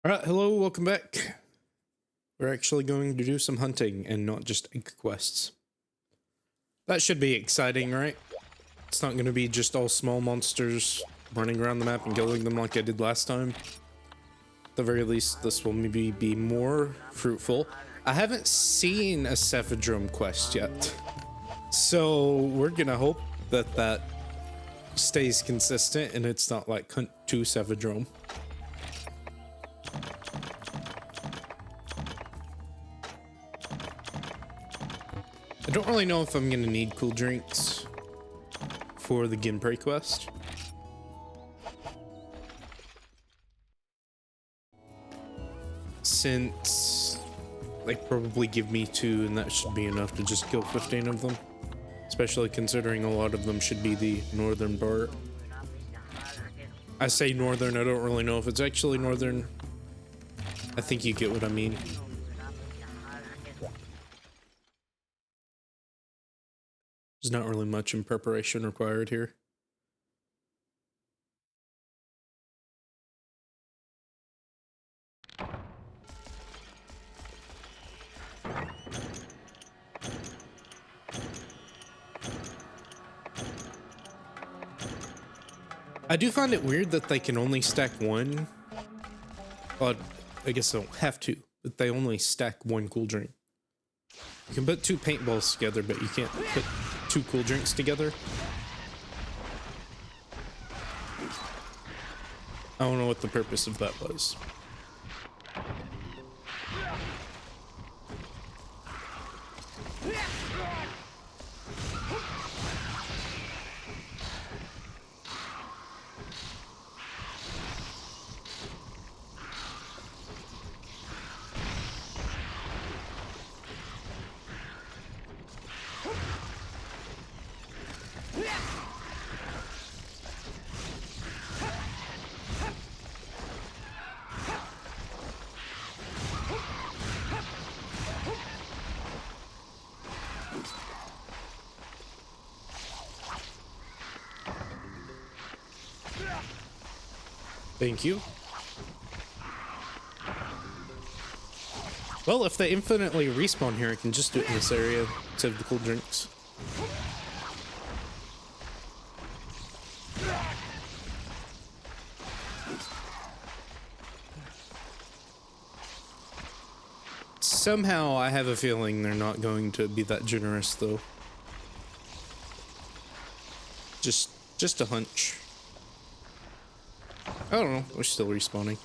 Alright, hello, welcome back. We're actually going to do some hunting and not just egg quests. That should be exciting, right? It's not going to be just all small monsters running around the map and killing them like I did last time. At the very least, this will maybe be more fruitful. I haven't seen a Cephadrome quest yet. So we're gonna hope that that stays consistent and it's not like hunt to Cephadrome. I don't really know if I'm gonna need cool drinks for the Ginprey quest. Since they probably give me 2 and that should be enough to just kill 15 of them. Especially considering a lot of them should be the northern part. I say northern, I don't really know if it's actually northern. I think you get what I mean. There's not really much in preparation required here. I do find it weird that they can only stack one. Well, I guess they don't have to, but they only stack 1 cool drink. You can put 2 paintballs together, but you can't put 2 cool drinks together. I don't know what the purpose of that was. Thank you. Well, if they infinitely respawn here, I can just do it in this area instead of the cool drinks. Somehow, I have a feeling they're not going to be that generous, though. Just a hunch. I don't know, we're still respawning.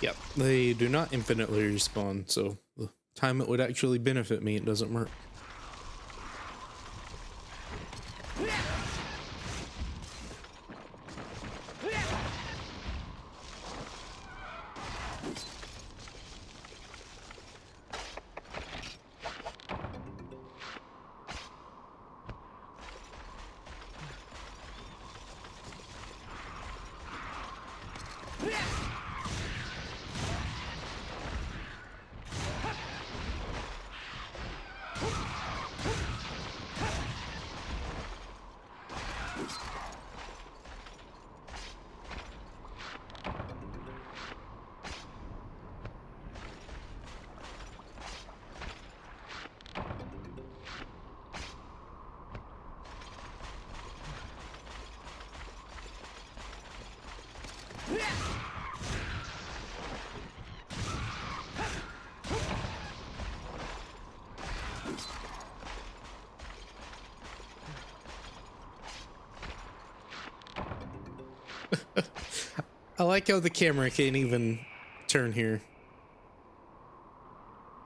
Yep, they do not infinitely respawn, so the time it would actually benefit me, it doesn't work. I like how the camera can't even turn here.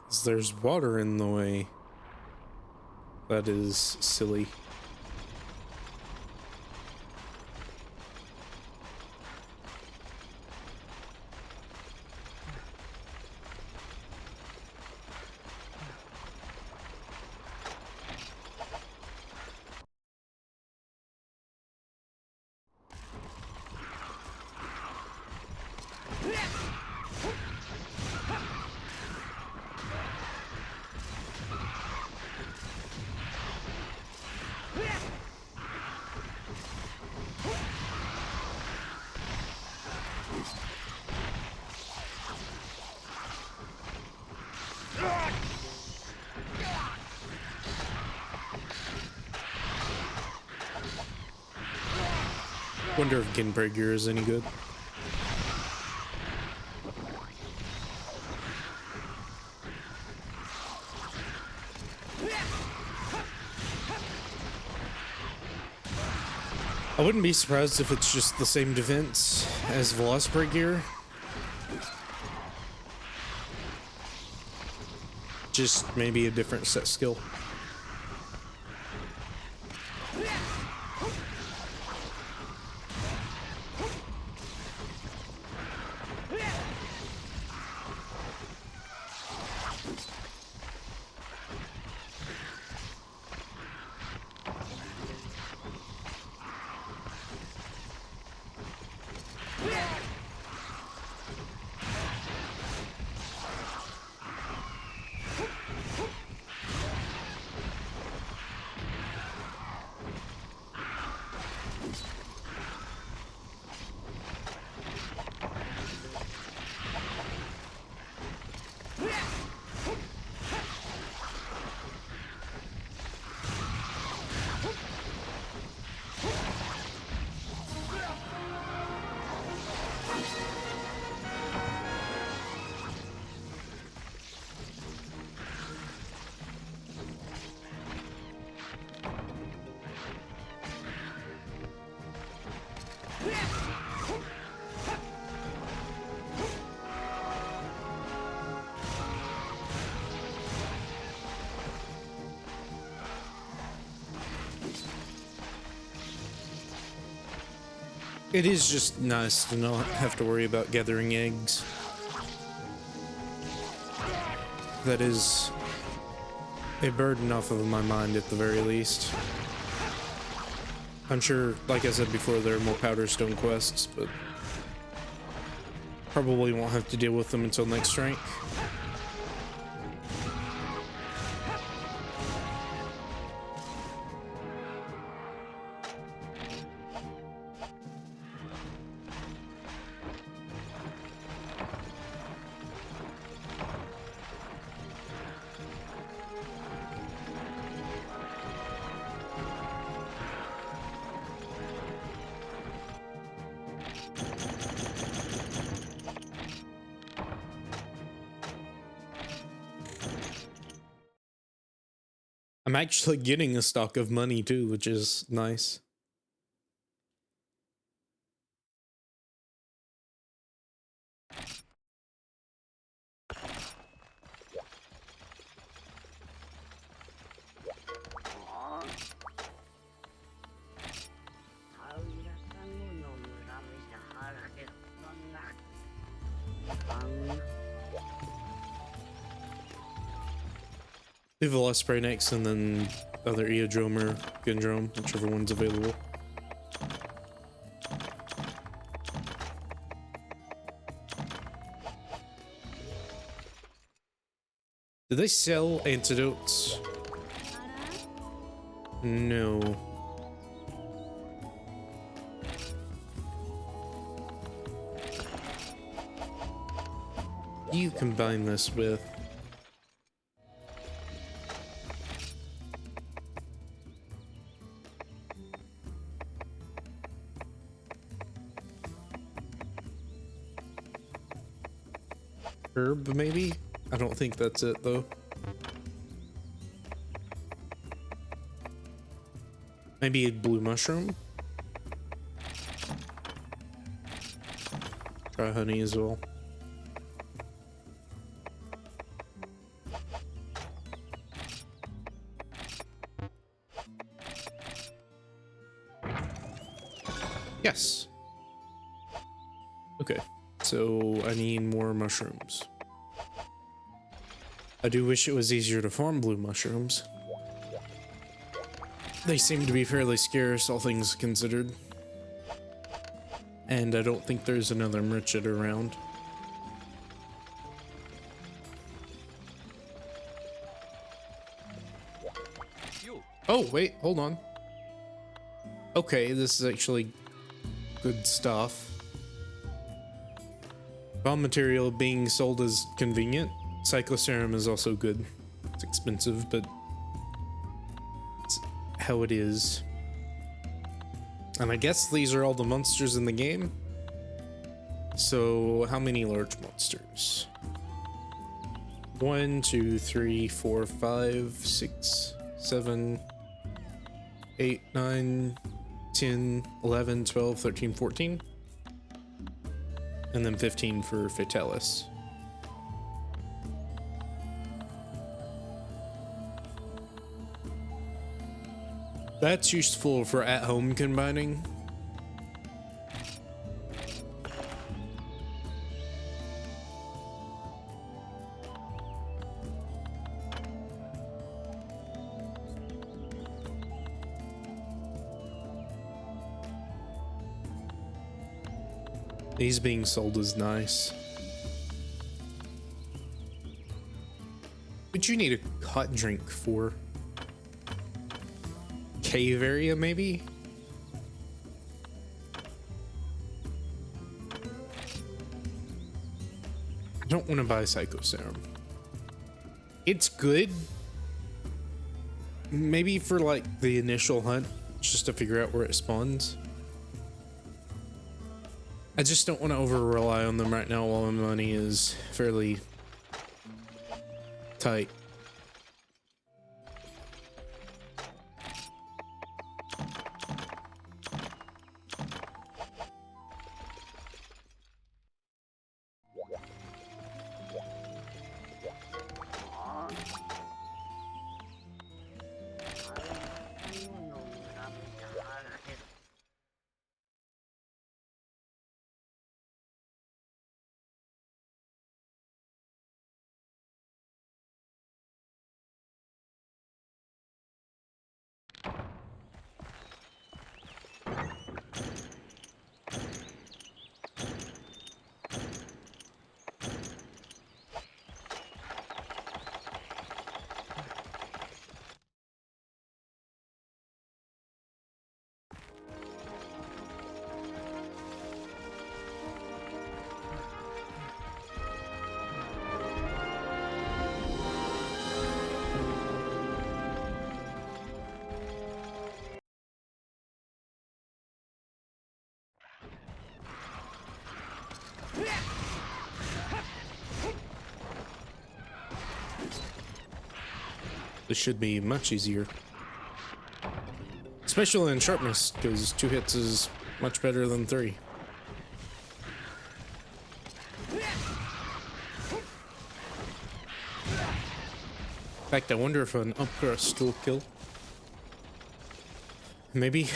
'Cause there's water in the way. That is silly. Wonder if Ginbreaker is any good. I wouldn't be surprised if it's just the same defense as Velocibreaker. Just maybe a different set skill. It is just nice to not have to worry about gathering eggs. That is a burden off of my mind at the very least. I'm sure, like I said before, there are more Powder Stone quests, but probably won't have to deal with them until next rank. I'm actually getting a stock of money too, which is nice. Do Velospray next, and then other Eodrome or Gundrome, whichever one's available. Do they sell antidotes? No. What do you combine this with? Herb, maybe? I don't think that's it, though. Maybe a blue mushroom? try honey as well. Yes. Okay, so I need more mushrooms. I do wish it was easier to farm blue mushrooms. They seem to be fairly scarce, all things considered. And I don't think there's another merchant around. Oh, wait, hold on. Okay, this is actually good stuff. Bomb material being sold as convenient. Psychoserum is also good. It's expensive, but it's how it is. And I guess these are all the monsters in the game. So how many large monsters? 1, 2, 3, 4, 5, 6, 7, 8, 9, 10, 11, 12, 13, 14. And then 15 for Rathalos. That's useful for at-home combining. These being sold is nice. But you need a hot drink for cave area, maybe? I don't want to buy Psychoserum. It's good. Maybe for like the initial hunt, just to figure out where it spawns. I just don't want to over rely on them right now while my money is fairly tight. This should be much easier. Especially in sharpness, because 2 hits is much better than 3. In fact, I wonder if an upcrust will kill. Maybe.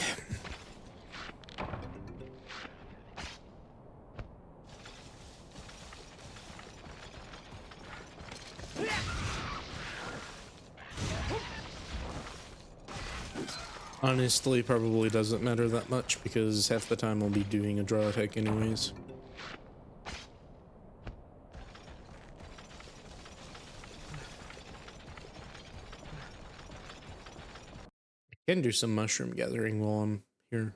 Honestly, probably doesn't matter that much because half the time I'll be doing a draw attack anyways. I can do some mushroom gathering while I'm here.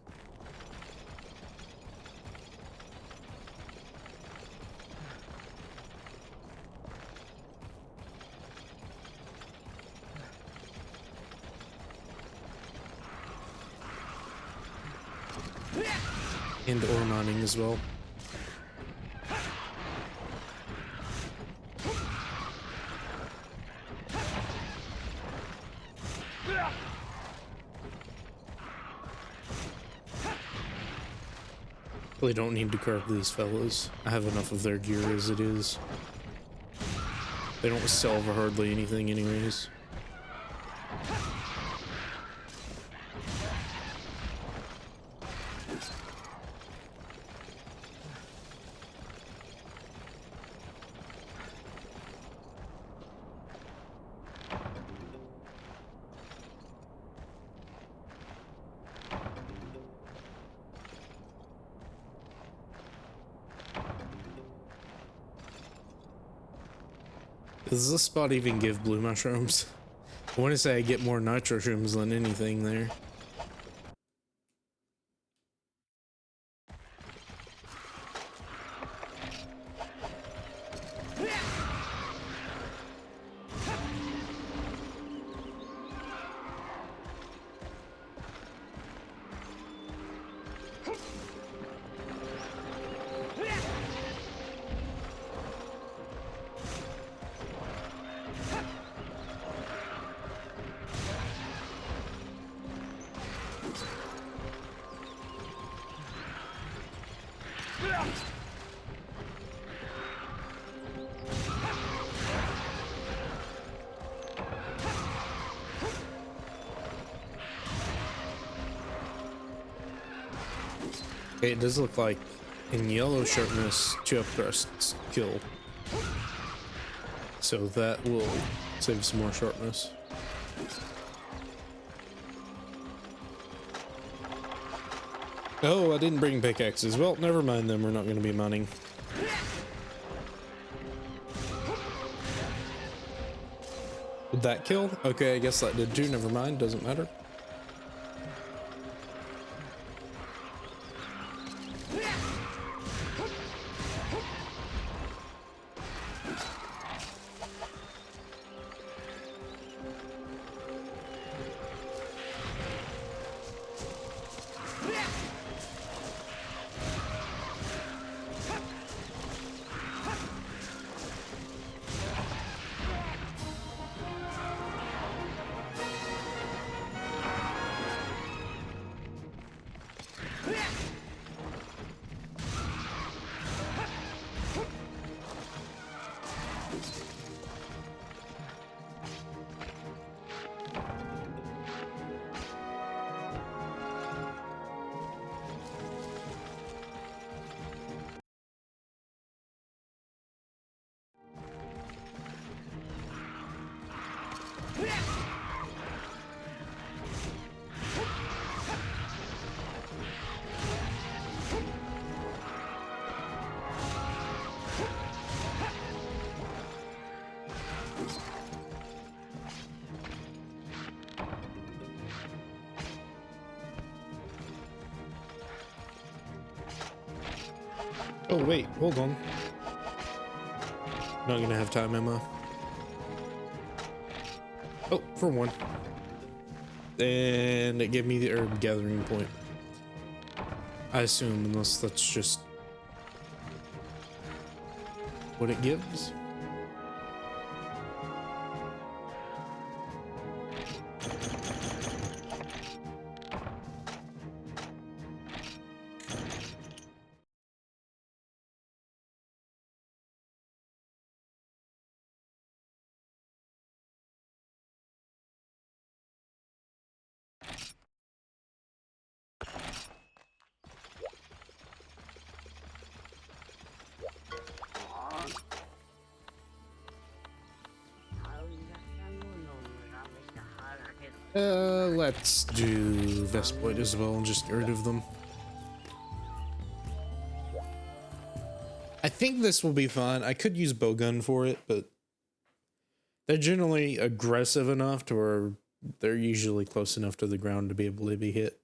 And ore mining as well. Really don't need to carve these fellas. I have enough of their gear as it is. They don't sell for hardly anything anyways. Does this spot even give blue mushrooms? I want to say I get more nitro shrooms than anything there. Okay, it does look like in yellow sharpness, 2-up thrusts kill. So that will save some more sharpness. Oh, I didn't bring pickaxes. Well, never mind then, we're not going to be mining. Would that kill? Okay, I guess that did too. Never mind, doesn't matter. Oh wait, hold on. Not gonna have time, Emma. Oh, for one. And it gave me the herb gathering point. I assume, unless that's just what it gives. Let's do Vespoid as well and just get rid of them. I think this will be fine. I could use bowgun for it, but they're generally aggressive enough to where they're usually close enough to the ground to be able to be hit.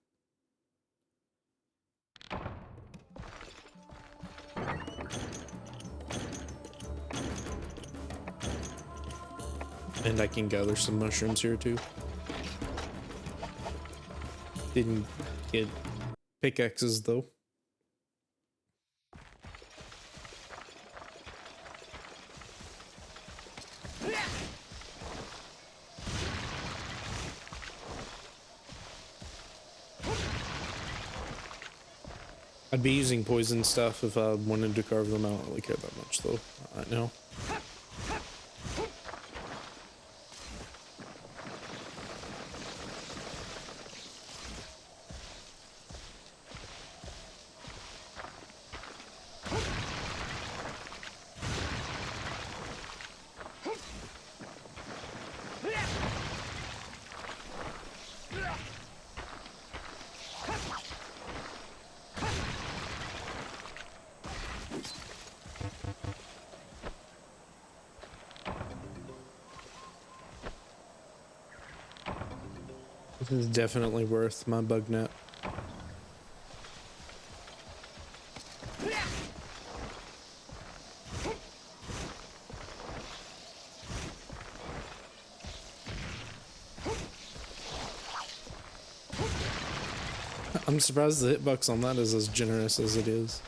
And I can gather some mushrooms here too. Didn't get pickaxes though. I'd be using poison stuff if I wanted to carve them. I don't really care that much though, not right now. This is definitely worth my bug net. I'm surprised the hitbox on that is as generous as it is.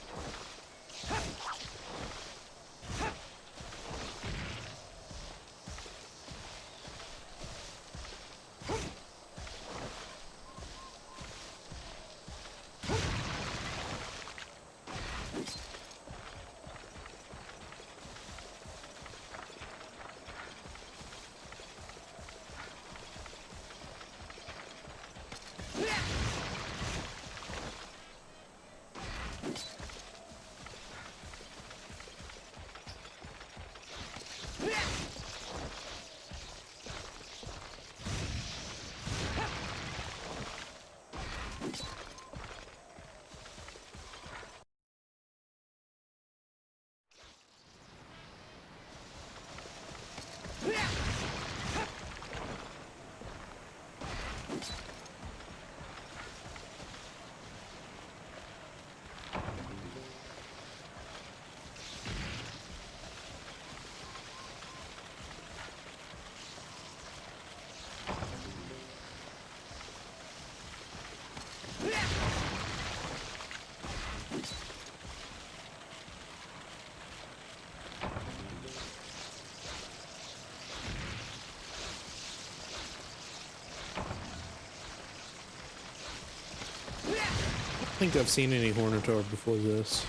I don't think I've seen any Hornitar before this.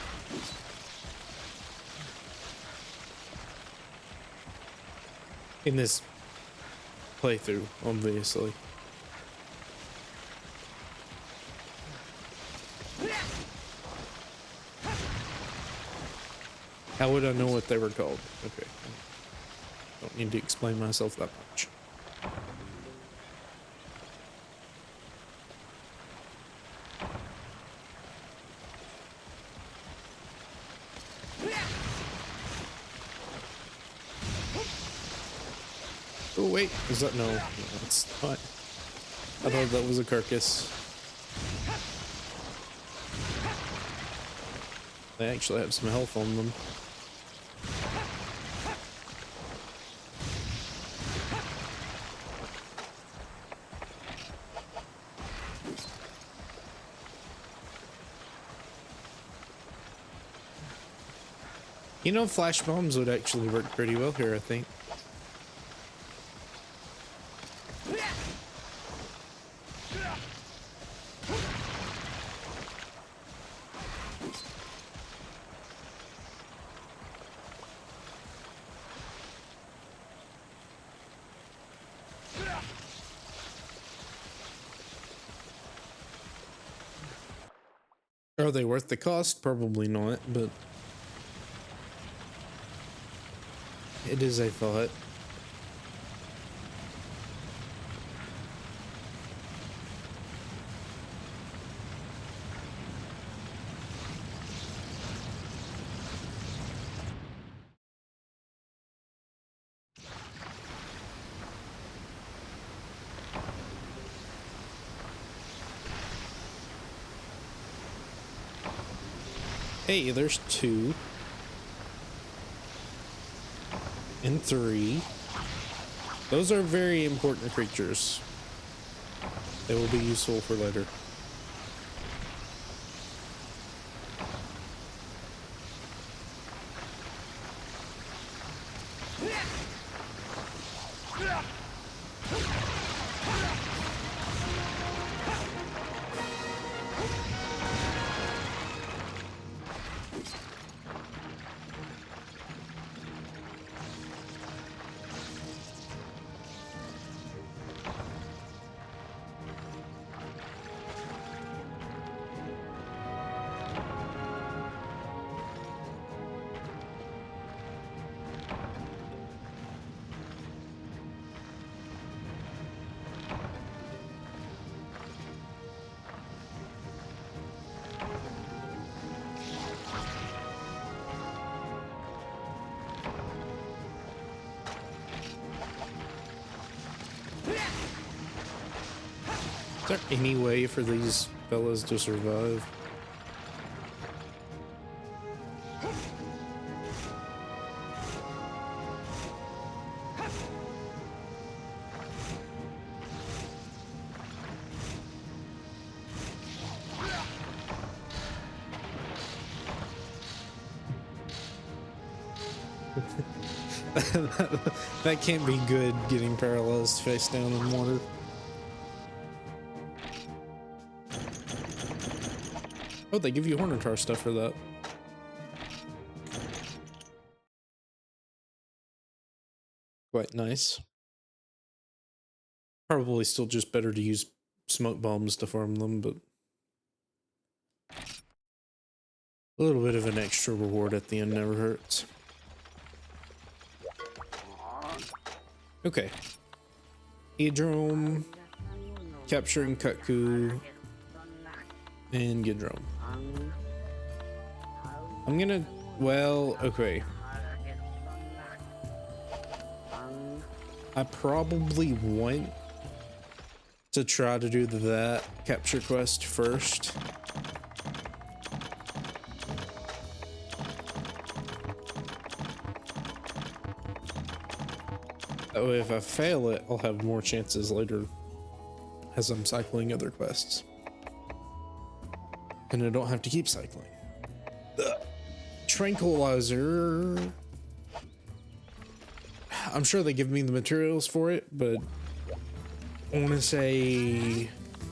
In this playthrough, obviously. How would I know what they were called? Okay. Don't need to explain myself that much. Oh wait, is that no, it's not. I thought that was a carcass. They actually have some health on them. You know, flash bombs would actually work pretty well here, I think. Are they worth the cost? Probably not, but it is a thought. Hey, there's 2 and 3. Those are very important creatures. They will be useful for later. Is there any way for these fellas to survive? That can't be good, getting paralyzed face down in water. Oh, they give you Hornitar stuff for that. Quite nice. Probably still just better to use smoke bombs to farm them, but a little bit of an extra reward at the end never hurts. Okay. Edrome, capturing Kutku, and Gidrome. I'm gonna, well, okay. I probably want to try to do that capture quest first. That way if I fail it, I'll have more chances later as I'm cycling other quests. And I don't have to keep cycling. Tranquilizer. I'm sure they give me the materials for it, but I want to say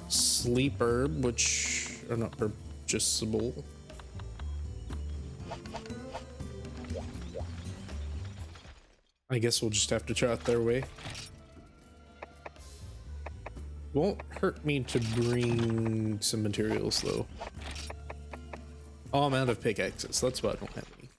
sleep herb, which are not purchasable. I guess we'll just have to try it their way. Won't hurt me to bring some materials though. Oh, I'm out of pickaxes. That's why I don't have any.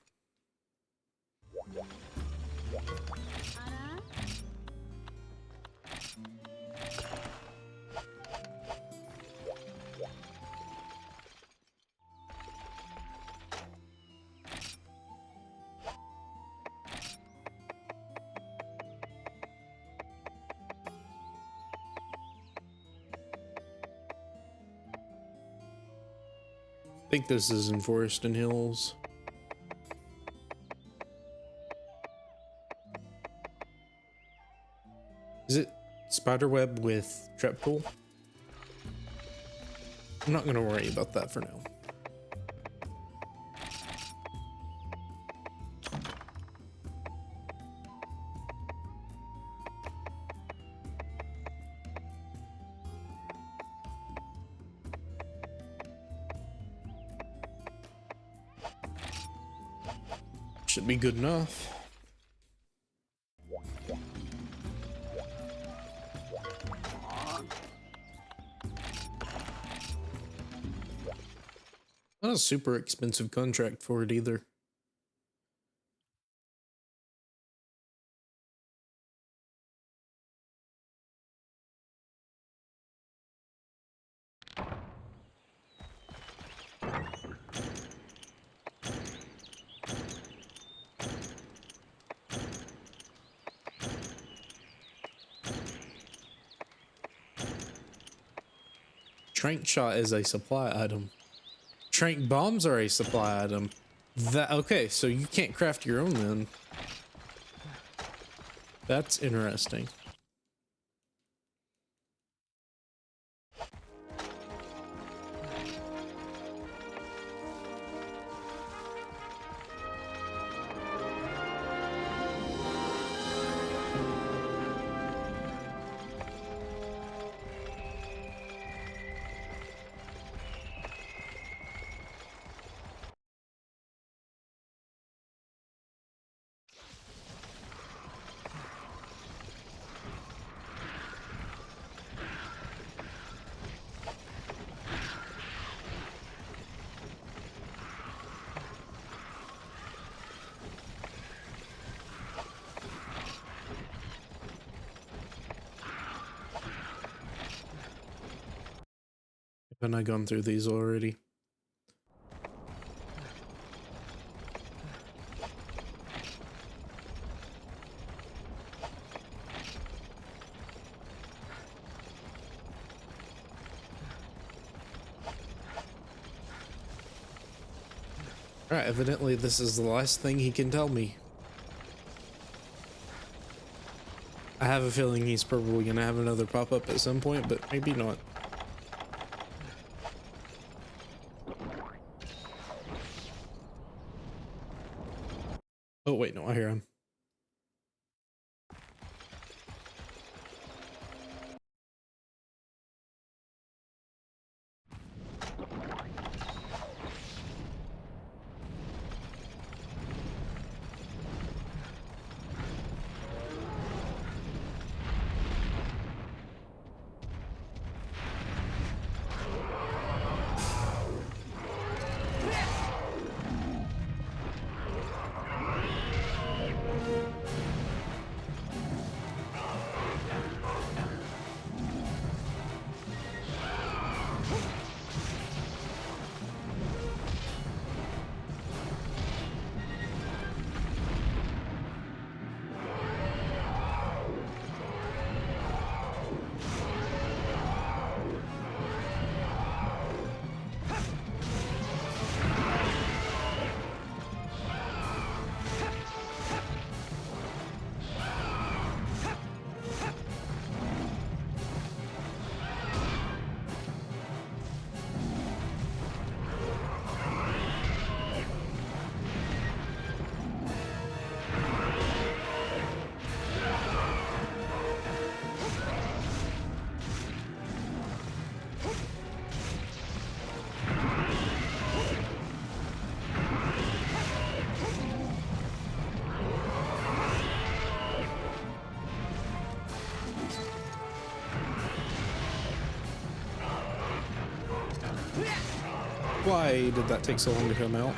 I think this is in Forest and Hills. Is it spiderweb with trap tool? I'm not gonna worry about that for now. Should be good enough. Not a super expensive contract for it either. Trank shot is a supply item. Trank bombs are a supply item. That okay, so you can't craft your own then. That's interesting. Haven't I gone through these already? Right, evidently this is the last thing he can tell me. I have a feeling he's probably gonna have another pop up at some point, but maybe not. Oh wait, no, I hear him. Why did that take so long to come out?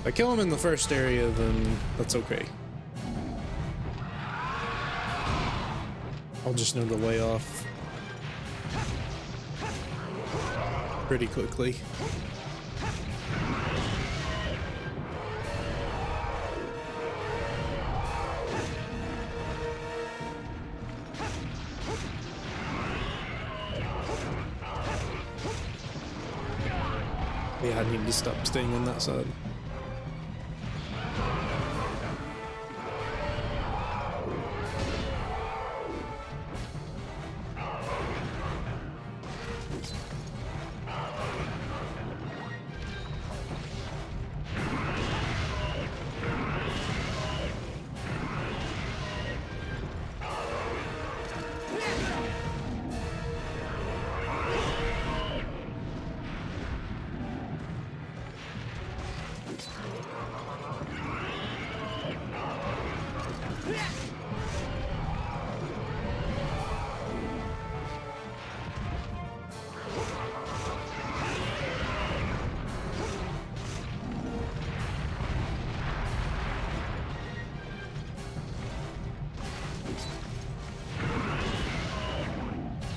If I kill him in the first area, then that's okay. I'll just know the way off pretty quickly. Yeah, I need to stop staying on that side.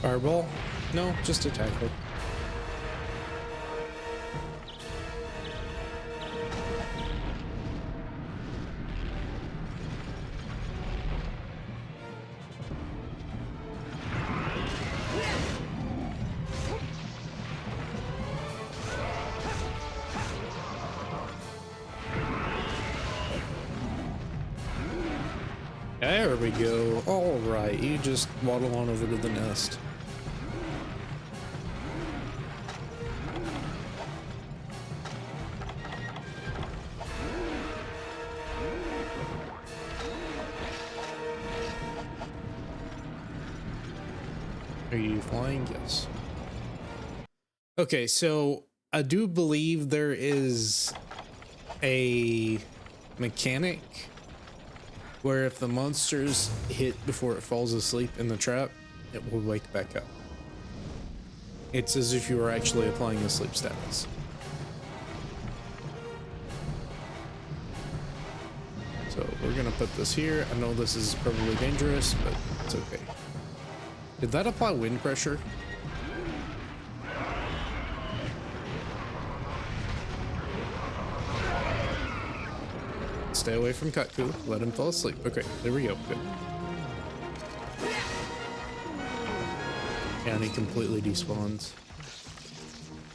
Fireball? No, just a tackle. There we go. All right, you just waddle on over to the nest. Are you flying? Yes. Okay, so I do believe there is a mechanic where if the monster's hit before it falls asleep in the trap, it will wake back up. It's as if you were actually applying a sleep status. So we're gonna put this here. I know this is probably dangerous, but it's okay. Did that apply wind pressure? Stay away from Katku. Let him fall asleep. Okay, there we go. Good. Yeah, and he completely despawns.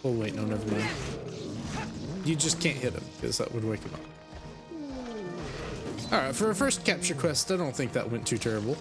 Oh wait, no, never mind. You just can't hit him because that would wake him up. Alright, for a first capture quest, I don't think that went too terrible.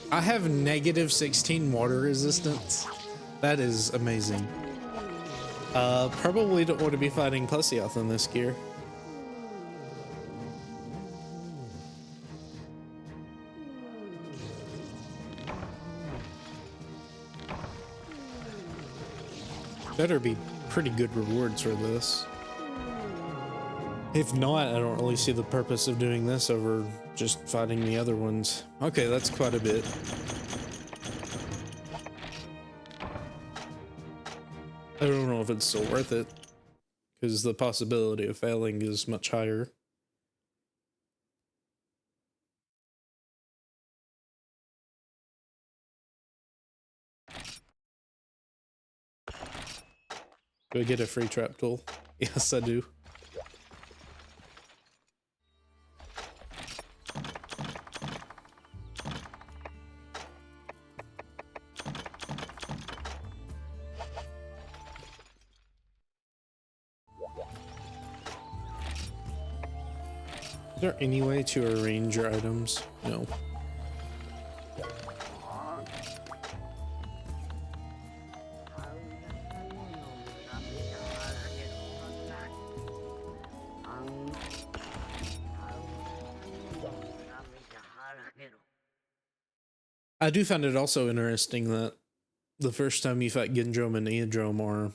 I have negative 16 water resistance. That is amazing. Probably don't want to be fighting Plesioth in this gear. Better be pretty good rewards for this. If not, I don't really see the purpose of doing this over just fighting the other ones. Okay, that's quite a bit. I don't know if it's still worth it, because the possibility of failing is much higher. Do I get a free trap tool? Yes, I do. Is there any way to arrange your items? No. I do find it also interesting that the first time you fight Gendrome and Eodrome are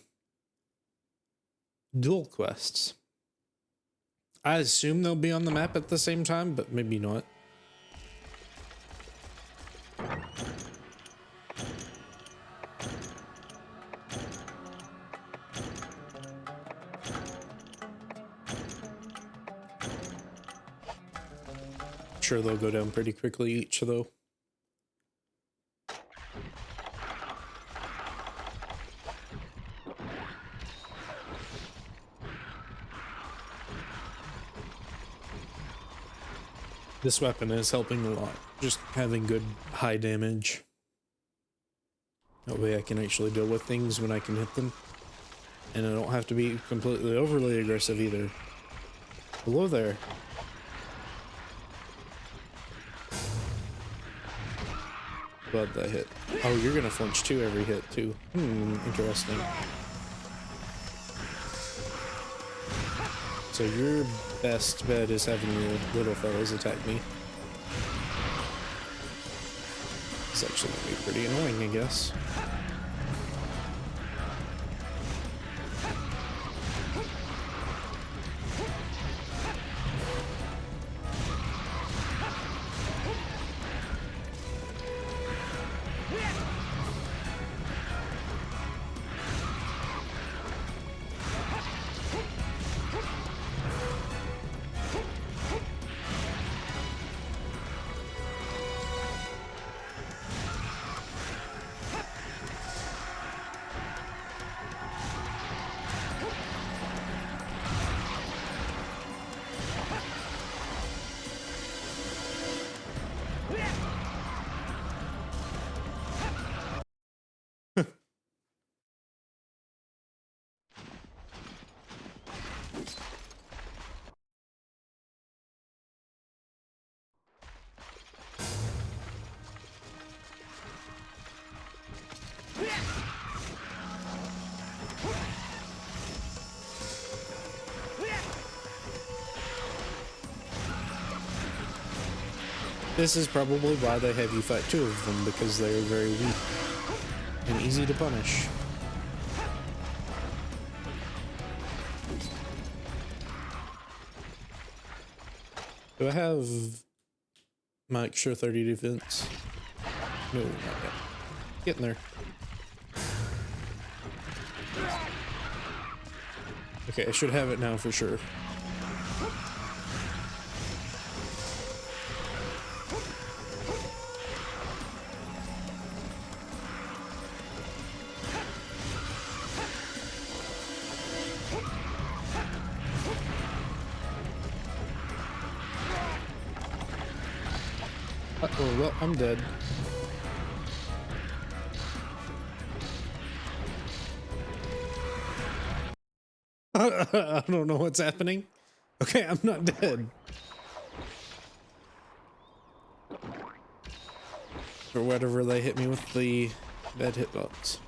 dual quests. I assume they'll be on the map at the same time, but maybe not. Sure, they'll go down pretty quickly each, though. This weapon is helping a lot, just having good high damage. That way I can actually deal with things when I can hit them. And I don't have to be completely overly aggressive either. Hello there. Glad that hit. Oh, you're gonna flinch too every hit too. Interesting. So your best bet is having the little fellas attack me. It's actually gonna be pretty annoying, I guess. This is probably why they have you fight two of them, because they are very weak and easy to punish. Do I have my extra 30 defense? No, not yet. Getting there. Okay, I should have it now for sure. Uh-oh, well, I'm dead. I don't know what's happening. Okay, I'm not dead. Or whatever they hit me with the bad hitbox.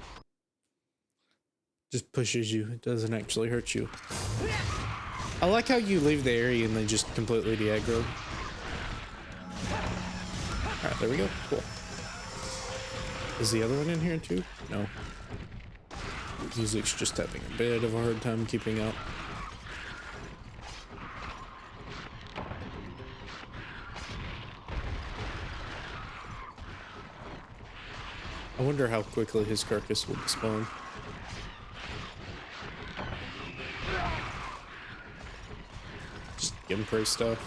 Just pushes you, it doesn't actually hurt you. I like how you leave the area and they just completely de-aggro. Alright, there we go. Cool. Is the other one in here too? No. Music's just having a bit of a hard time keeping up. I wonder how quickly his carcass will despawn. Just gameplay stuff.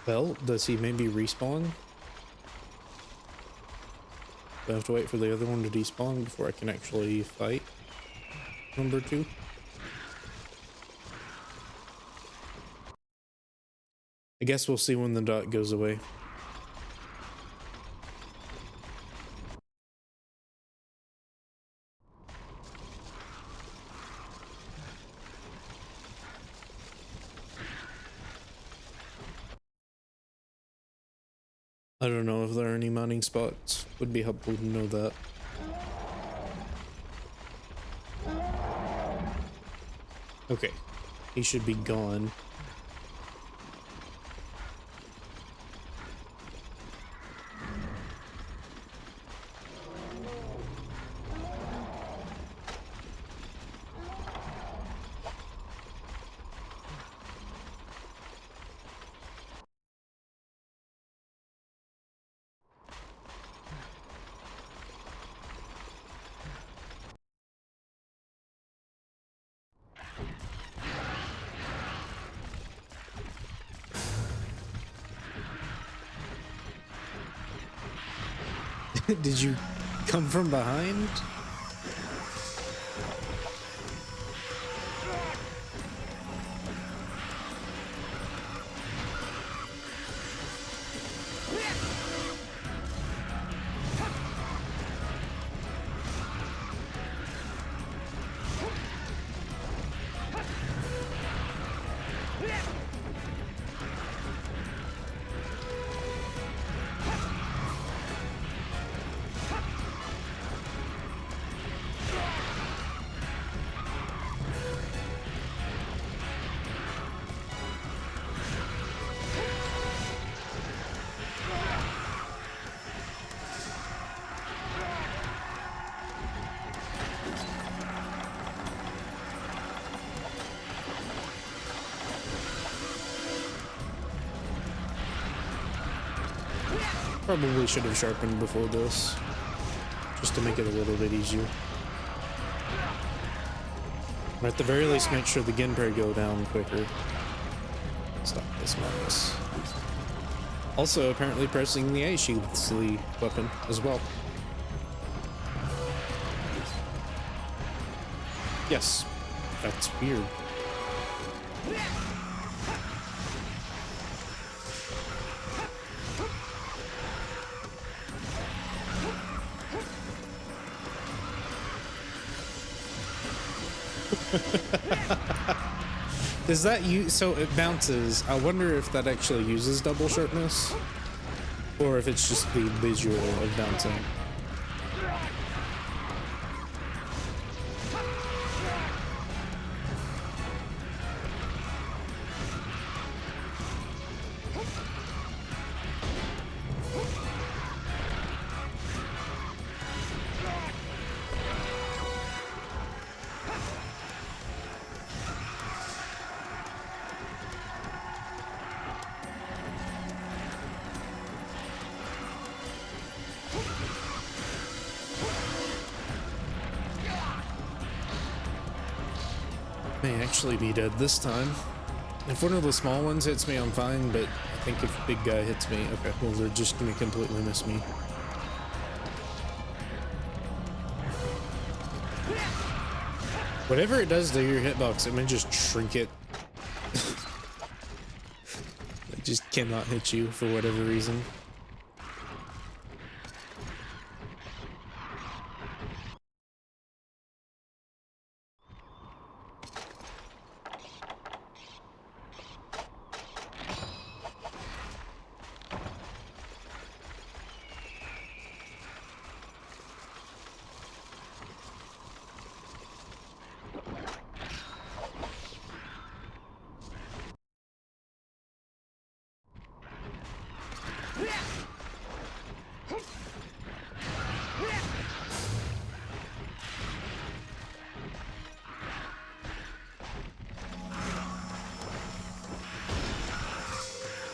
Well, does he maybe respawn? Do I have to wait for the other one to despawn before I can actually fight number two? I guess we'll see when the dot goes away. I don't know if there are any mining spots. Would be helpful to know that. Okay, he should be gone. Did you come from behind? Probably should have sharpened before this, just to make it a little bit easier. Or at the very least, make sure the Genpei go down quicker. Stop this madness. Also, apparently pressing the A shield's the weapon as well. Yes, that's weird. Does that use, so it bounces? I wonder if that actually uses double sharpness, or if it's just the visual of bouncing. May actually be dead this time. If one of the small ones hits me, I'm fine, but I think if a big guy hits me, okay, well, they're just gonna completely miss me. Whatever it does to your hitbox, it may just shrink it. It just cannot hit you for whatever reason.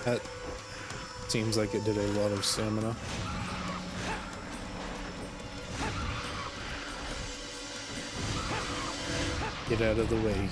That seems like it did a lot of stamina. Get out of the way.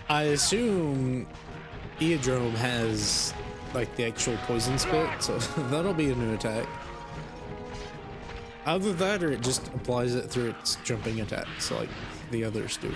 I assume Eodrome has like the actual poison spit, so that'll be a new attack. Either that or it just applies it through its jumping attacks like the others do.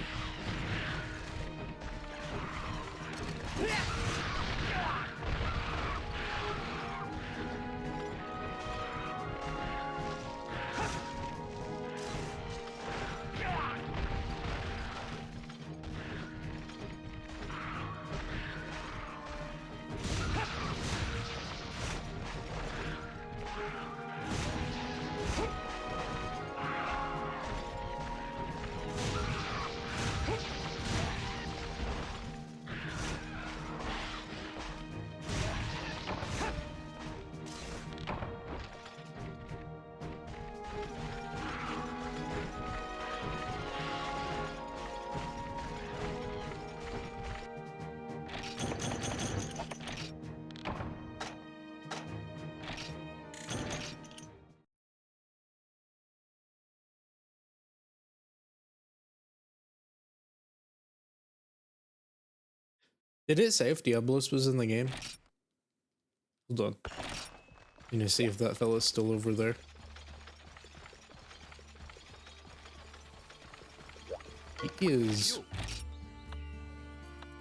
Did it say if Diablos was in the game? Hold on. I'm gonna see if that fella's still over there. He is.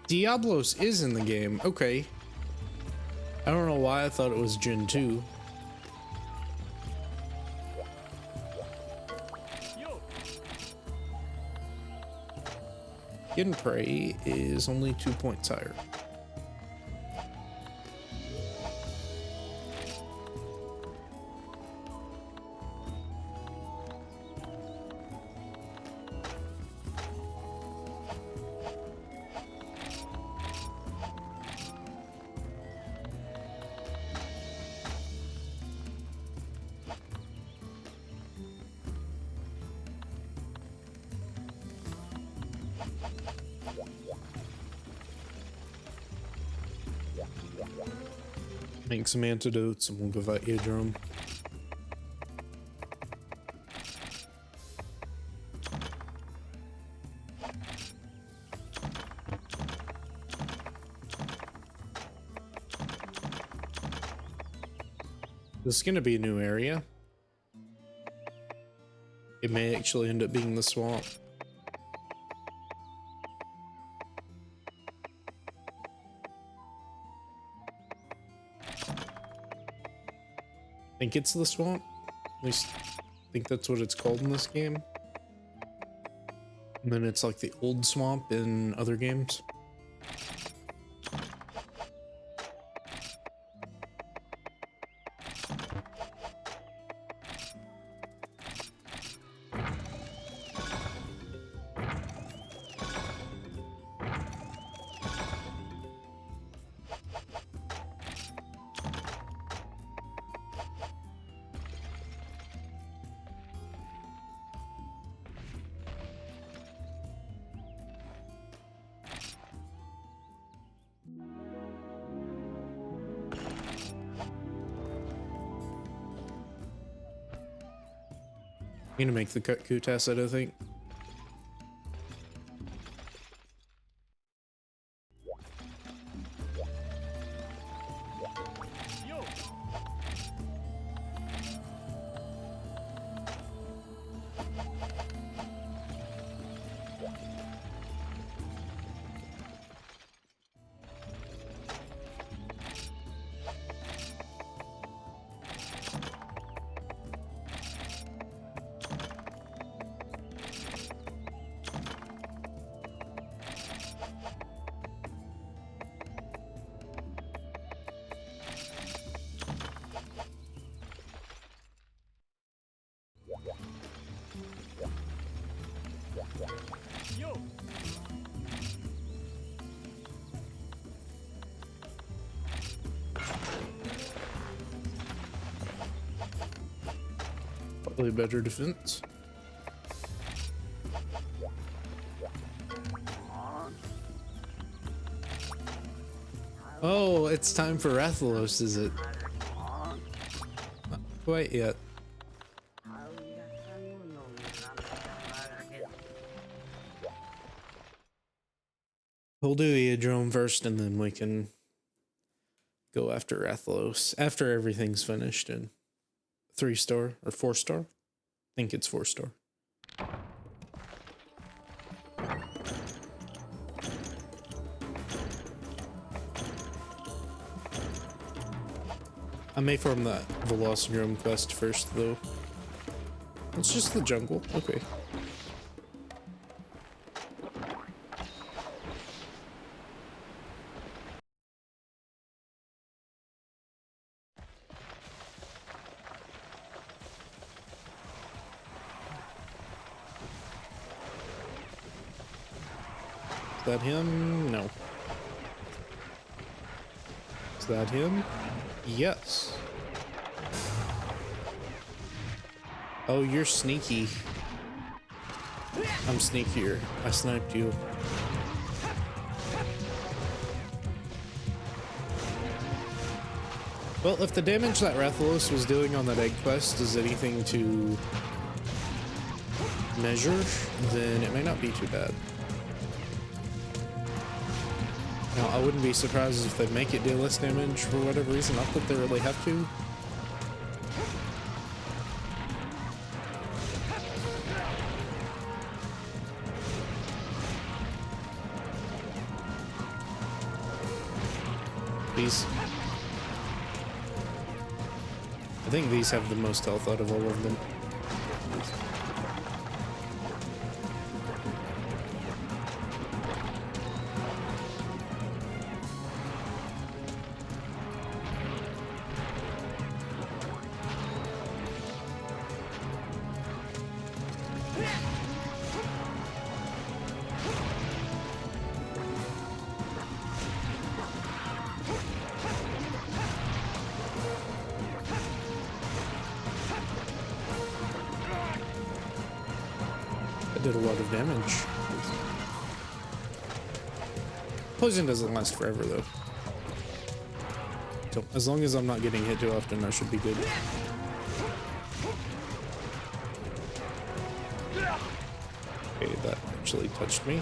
Diablos is in the game. Okay. I don't know why I thought it was Gen 2. Hidden Prey is only 2 points higher. Make some antidotes and we'll go fight Eardrum. This is gonna be a new area. It may actually end up being the swamp. I think it's the swamp. At least I think that's what it's called in this game. And then it's like the old swamp in other games. I'm gonna make the Kut acid, I think. Probably better defense. Oh, it's time for Rathalos, is it? Not quite yet. We'll do Eardrum first and then we can go after Rathalos after everything's finished in 3-star or 4-star. I think it's 4-star. I may farm that Velociraptor quest first though. It's just the jungle. Okay. Is that him? No. Is that him? Yes. Oh, you're sneaky. I'm sneakier. I sniped you. Well, if the damage that Rathalos was doing on that egg quest is anything to measure, then it may not be too bad. Now, I wouldn't be surprised if they make it deal less damage for whatever reason. Not that they really have to. These. I think these have the most health out of all of them. Did a lot of damage. Poison doesn't last forever though. As long as I'm not getting hit too often, I should be good. Okay, that actually touched me.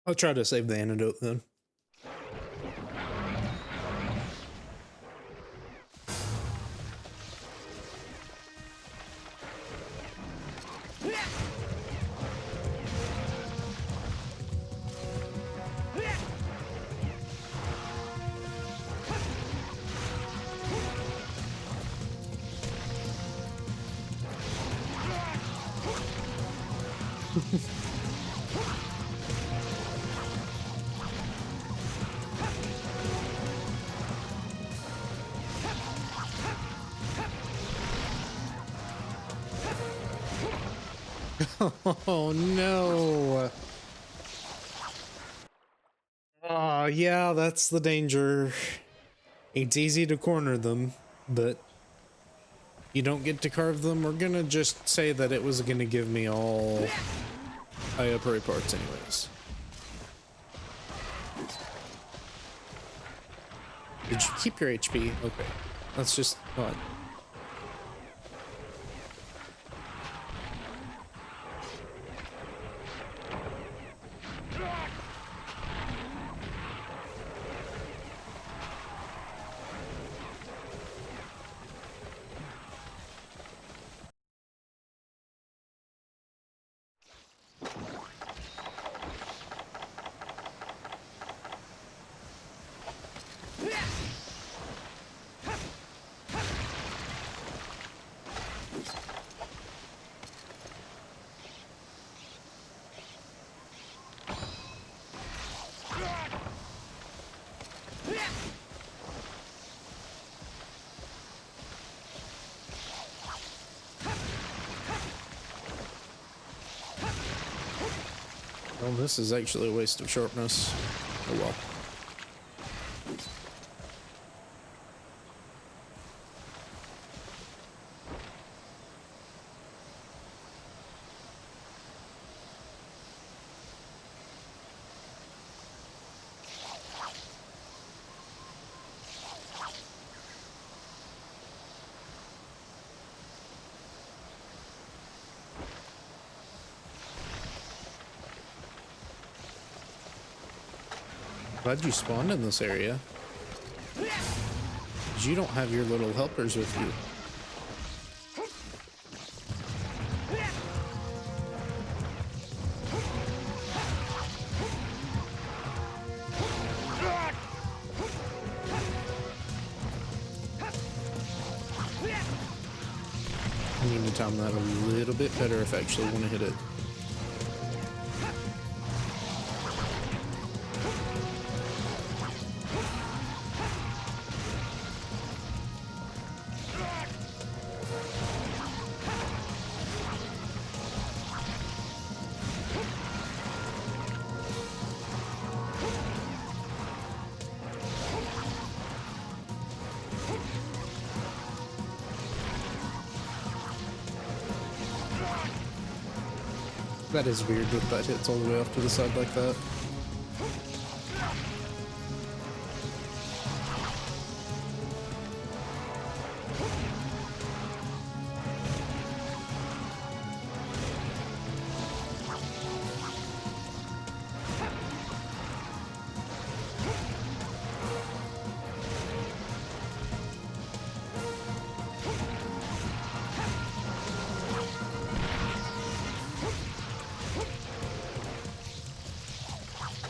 I'll try to save the antidote then. Oh no. Oh yeah, that's the danger. It's easy to corner them, but you don't get to carve them. We're gonna just say that it was gonna give me all high upper parts anyways. Did you keep your HP? Okay. That's just odd. Well, this is actually a waste of sharpness. Oh well. Glad you spawned in this area. 'Cause you don't have your little helpers with you. I need to time that a little bit better if I actually want to hit it. That is weird that that hits all the way off to the side like that.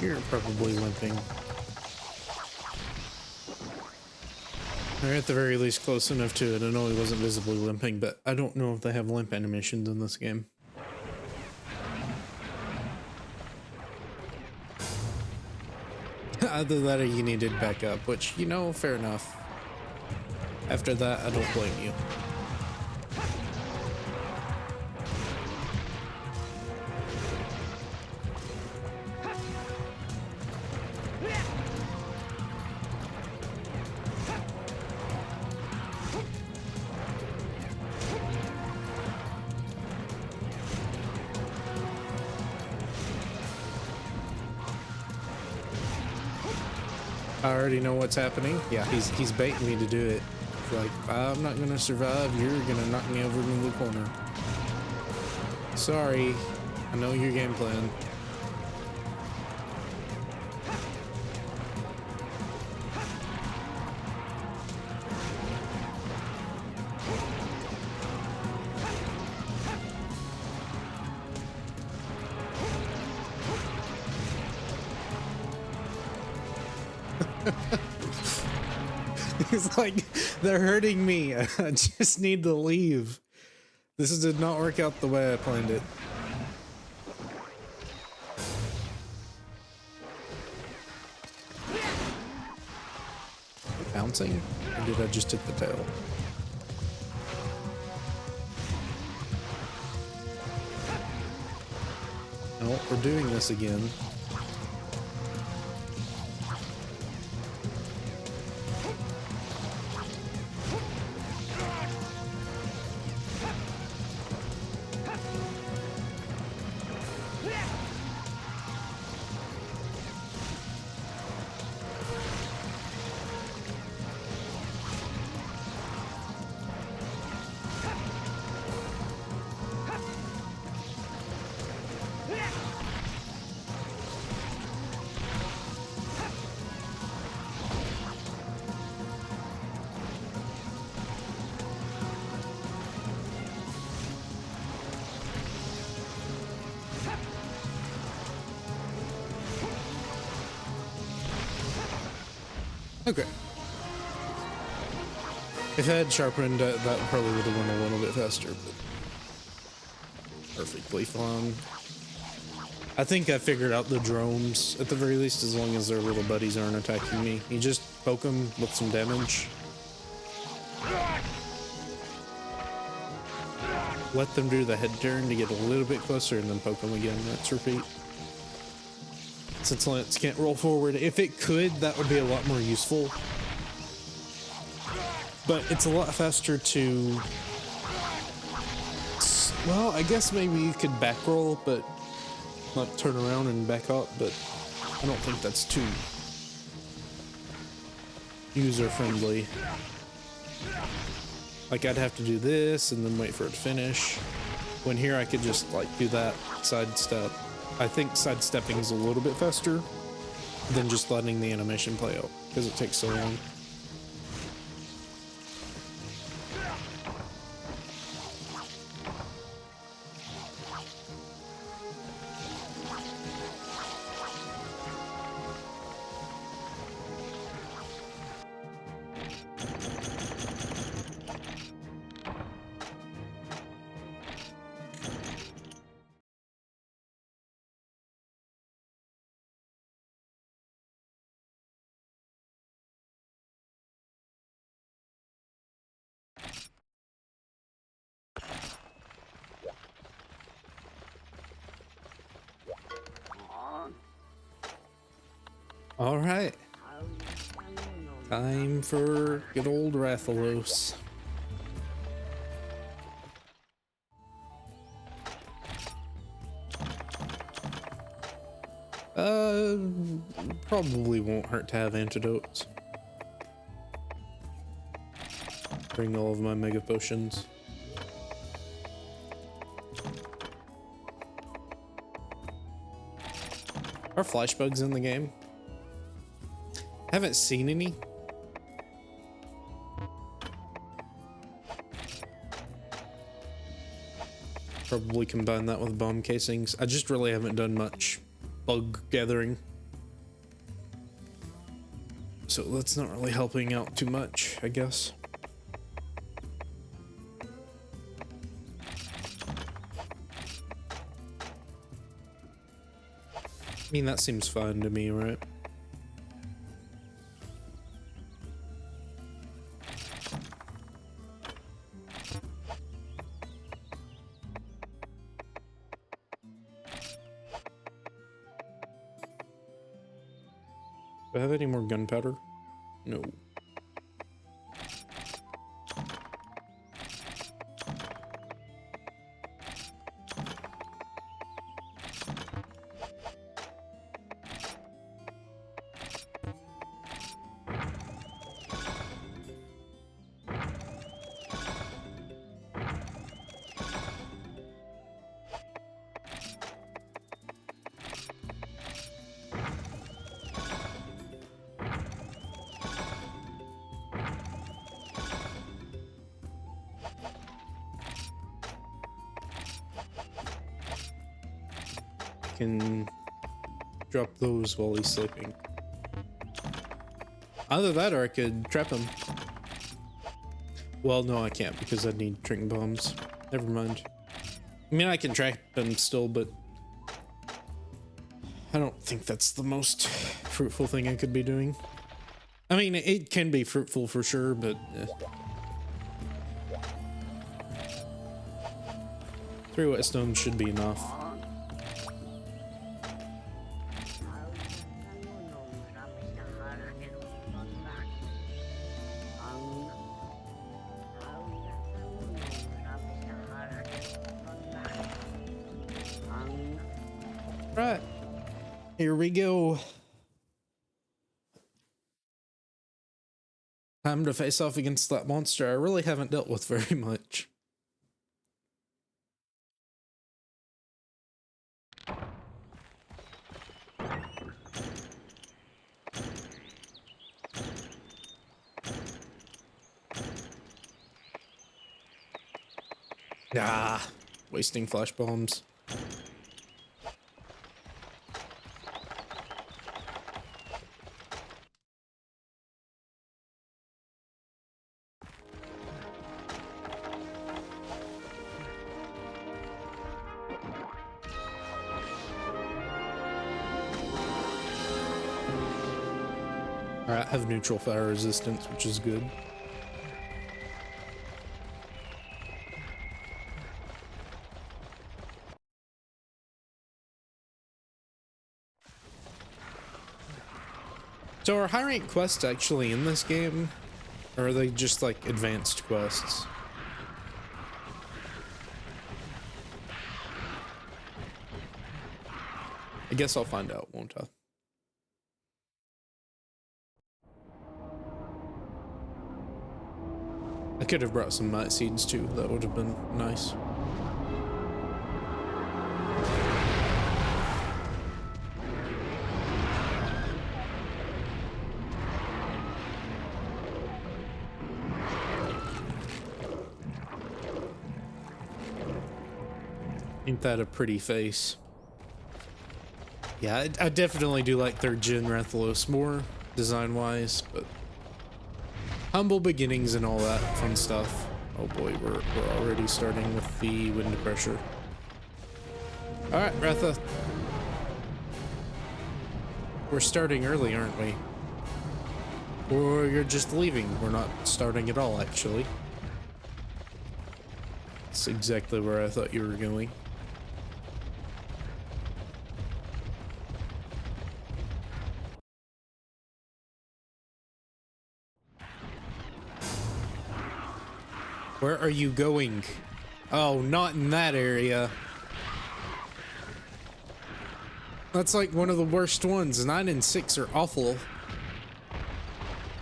You're probably limping. Or at the very least close enough to it. I know he wasn't visibly limping, but I don't know if they have limp animations in this game. Either that or you needed backup, which, you know, fair enough. After that, I don't blame you. I already know what's happening. Yeah, he's baiting me to do it. Like, I'm not gonna survive, you're gonna knock me over into the corner. Sorry, I know your game plan. It's like, they're hurting me. I just need to leave. This did not work out the way I planned it. Bouncing? Or did I just hit the tail? No, we're doing this again. Okay. If I had sharpened, that probably would have went a little bit faster, but perfectly fine. I think I figured out the drones, at the very least, as long as their little buddies aren't attacking me. You just poke them with some damage. Let them do the head turn to get a little bit closer, and then poke them again. Let's repeat. Since Lance can't roll forward, if it could, that would be a lot more useful. But it's a lot faster to... Well, I guess maybe you could back roll, but like turn around and back up, but I don't think that's too user-friendly. Like, I'd have to do this and then wait for it to finish. When here I could just like do that sidestep. I think sidestepping is a little bit faster than just letting the animation play out because it takes so long. All right, time for good old Rathalos. Probably won't hurt to have antidotes. Bring all of my mega potions. Are flash bugs in the game? Haven't seen any. Probably combine that with bomb casings. I just really haven't done much bug gathering. So that's not really helping out too much, I guess. I mean, that seems fine to me, right? Do I have any more gunpowder? No. can drop those while he's sleeping. Either that or I could trap him. Well, no, I can't because I need string bombs. Never mind. I mean, I can trap him still, but I don't think that's the most fruitful thing I could be doing. I mean, it can be fruitful for sure, but 3 whetstones should be enough. Right, here we go. Time to face off against that monster I really haven't dealt with very much. Ah, wasting flash bombs. Alright, I have neutral fire resistance, which is good. So are high rank quests actually in this game? Or are they just like advanced quests? I guess I'll find out, won't I? I could have brought some night seeds too, that would have been nice. Ain't that a pretty face? Yeah, I definitely do like 3rd gen Rathalos more, design-wise, but humble beginnings and all that fun stuff. Oh boy, we're already starting with the wind pressure. Alright, Ratha. We're starting early, aren't we? Or you're just leaving. We're not starting at all, actually. That's exactly where I thought you were going. Where are you going? Oh, not in that area. That's like one of the worst ones. 9 and 6 are awful.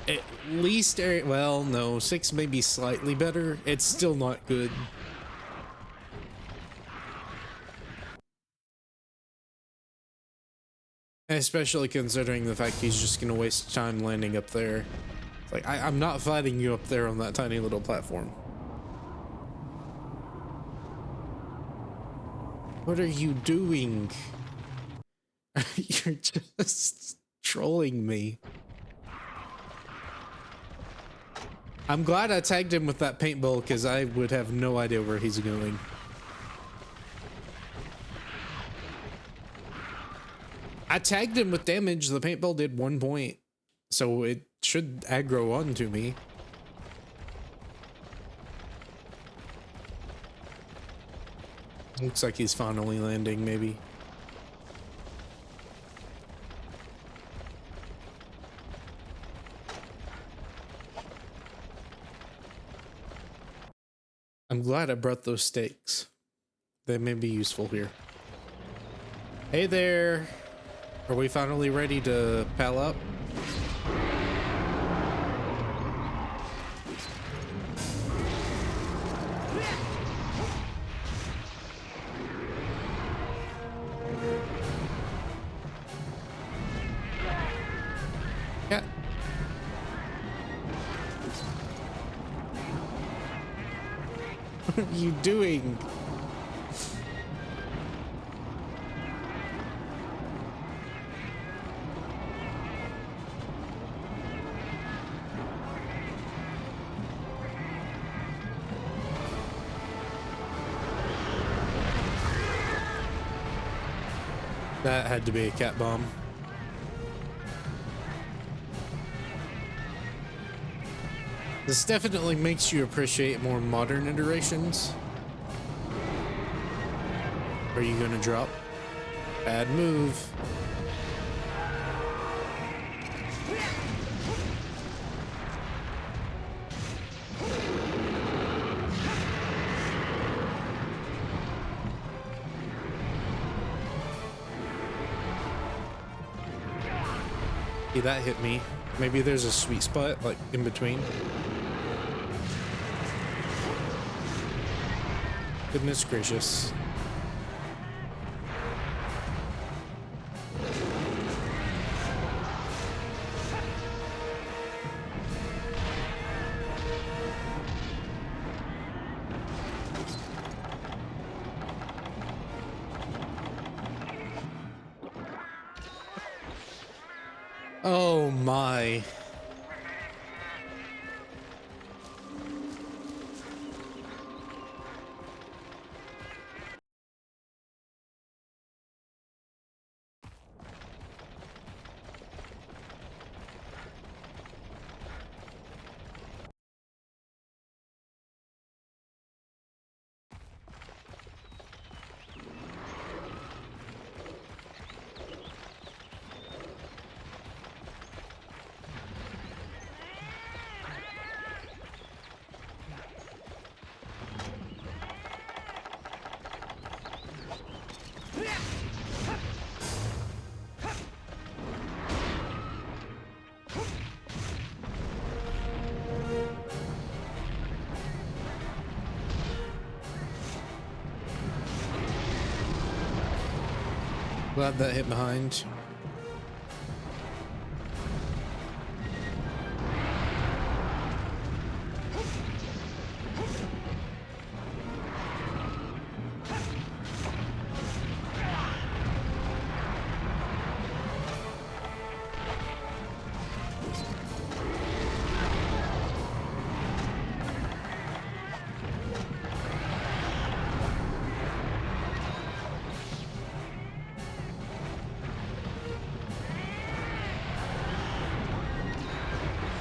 At least, well, no, 6 may be slightly better. It's still not good. Especially considering the fact he's just gonna waste time landing up there. It's like, I'm not fighting you up there on that tiny little platform. What are you doing? You're just trolling me. I'm glad I tagged him with that paintball because I would have no idea where he's going. I tagged him with damage. The paintball did 1 point, so it should aggro onto me. Looks like he's finally landing, maybe. I'm glad I brought those stakes. They may be useful here. Hey there! Are we finally ready to pal up? Yeah. What are you doing? That had to be a cat bomb. This definitely makes you appreciate more modern iterations. Are you gonna drop? Bad move. Yeah, that hit me. Maybe there's a sweet spot, like, in between. Goodness gracious. Oh my. Glad that hit behind.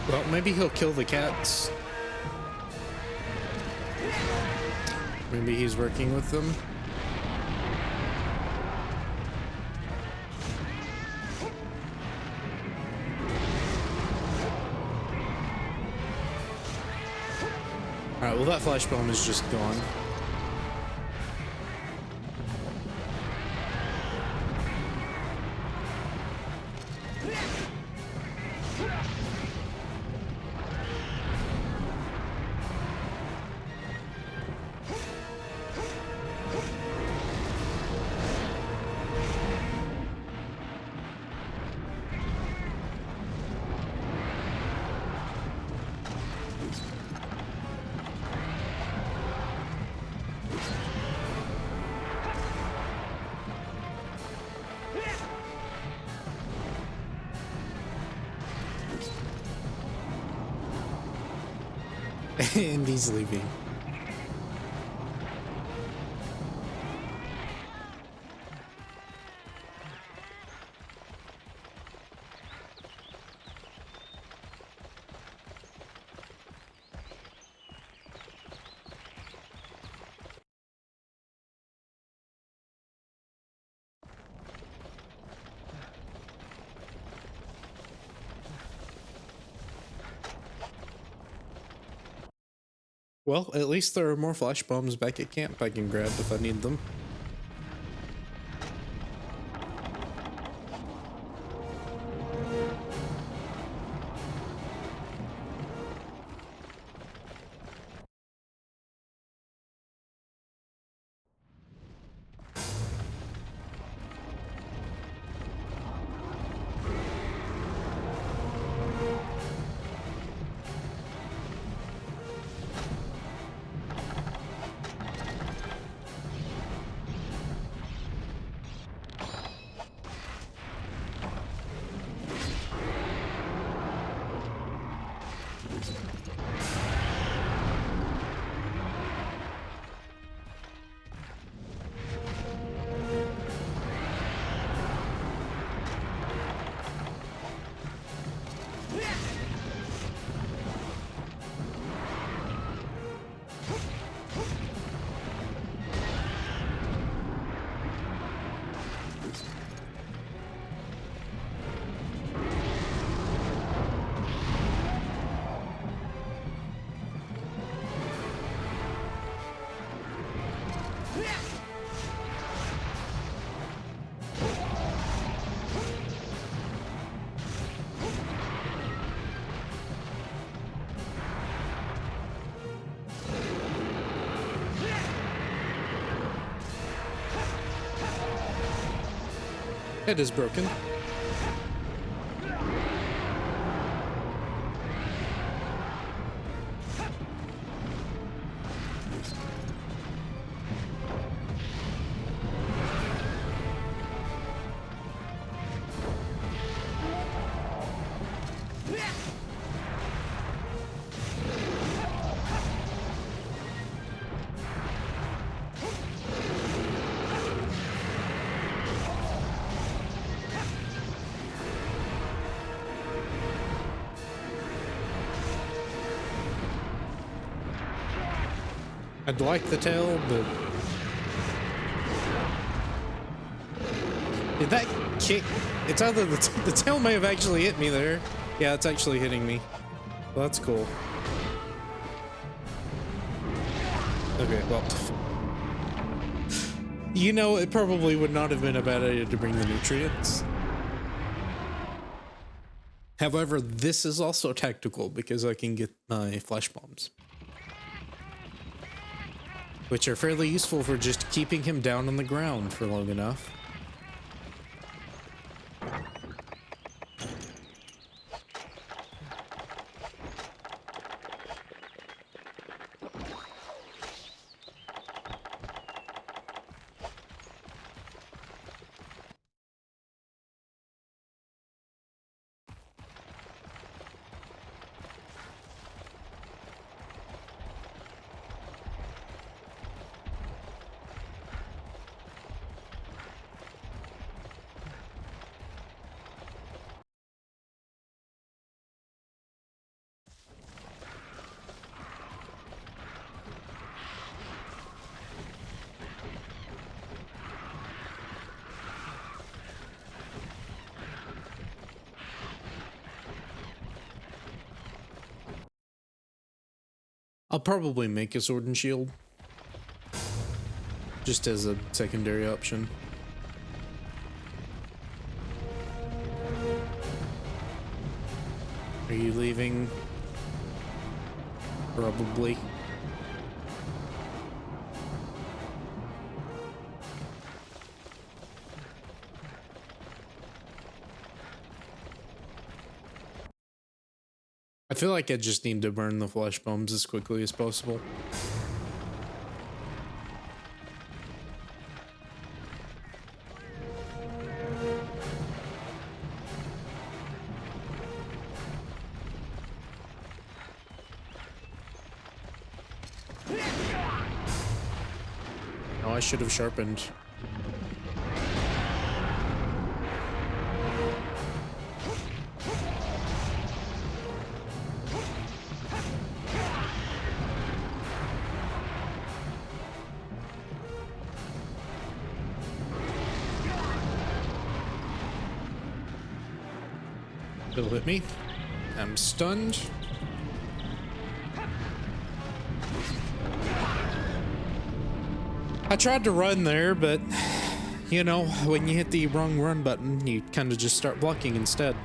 Well, maybe he'll kill the cats. Maybe he's working with them. Alright, well that flash bomb is just gone. And he's leaving. Well, at least there are more flash bombs back at camp I can grab if I need them. Head is broken. I'd like the tail, but... Did that kick? It's either the tail may have actually hit me there. Yeah, it's actually hitting me. Well, that's cool. Okay, well... You know, it probably would not have been a bad idea to bring the nutrients. However, this is also tactical because I can get my flash bombs, which are fairly useful for just keeping him down on the ground for long enough. I'll probably make a sword and shield, just as a secondary option. Are you leaving? Probably. I feel like I just need to burn the flesh bombs as quickly as possible. Oh, I should have sharpened. He'll hit me. I'm stunned. I tried to run there, but you know, when you hit the wrong run button, you kind of just start blocking instead.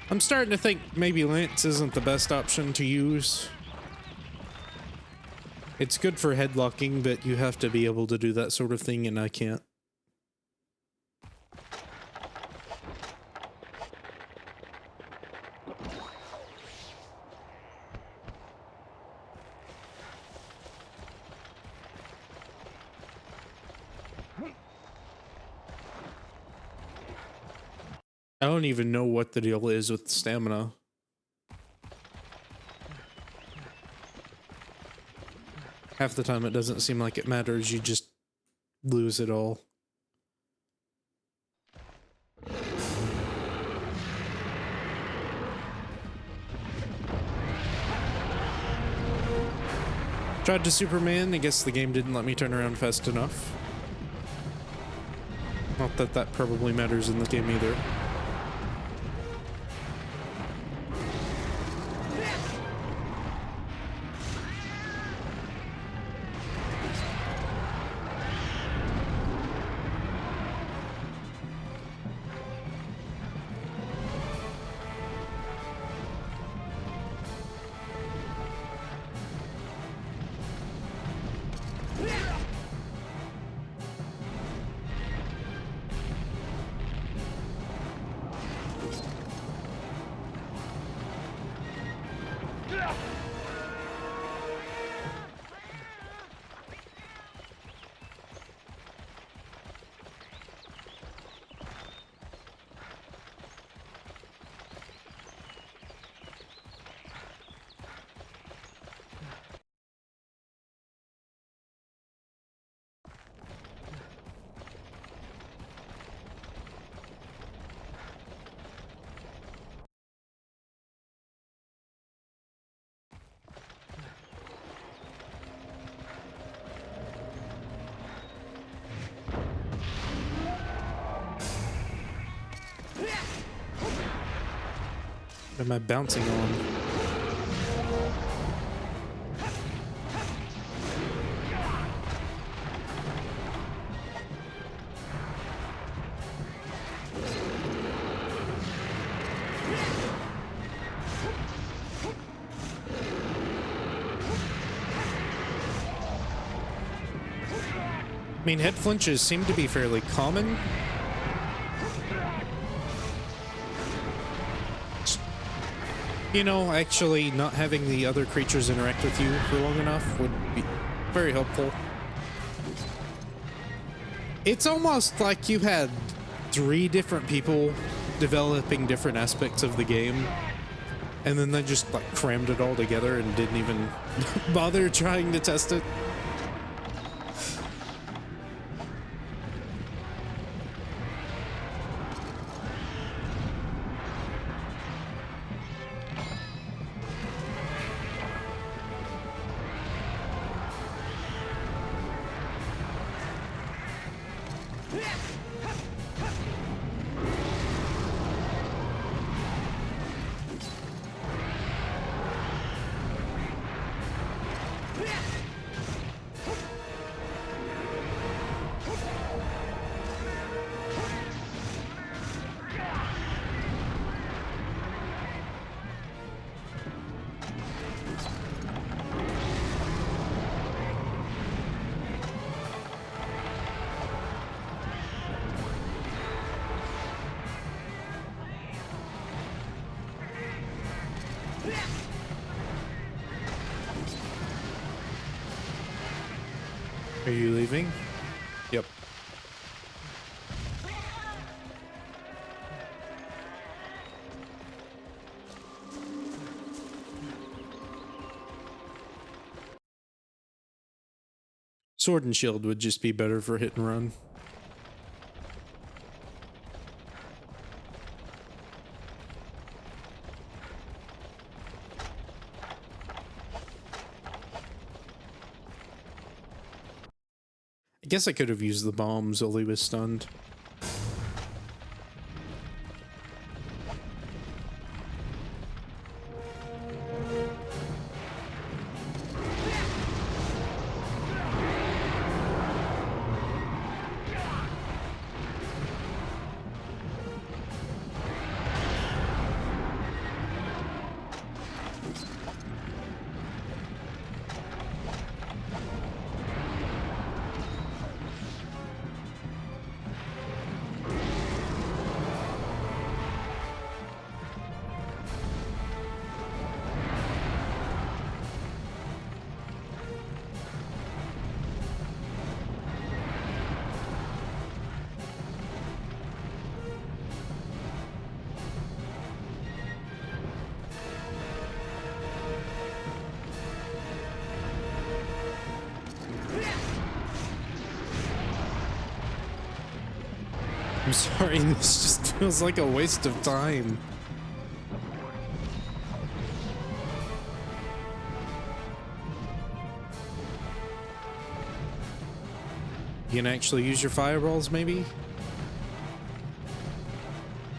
I'm starting to think maybe Lance isn't the best option to use. It's good for headlocking, but you have to be able to do that sort of thing, and I can't. I don't even know what the deal is with stamina. Half the time it doesn't seem like it matters, you just lose it all. Tried to Superman, I guess the game didn't let me turn around fast enough. Not that that probably matters in this game either. What am I bouncing on? I mean, head flinches seem to be fairly common. You know, actually not having the other creatures interact with you for long enough would be very helpful. It's almost like you had 3 different people developing different aspects of the game, and then they just like crammed it all together and didn't even bother trying to test it. Are you leaving? Yep. Sword and shield would just be better for hit and run. I guess I could have used the bombs while he was stunned. I'm sorry, this just feels like a waste of time. You can actually use your fireballs, maybe?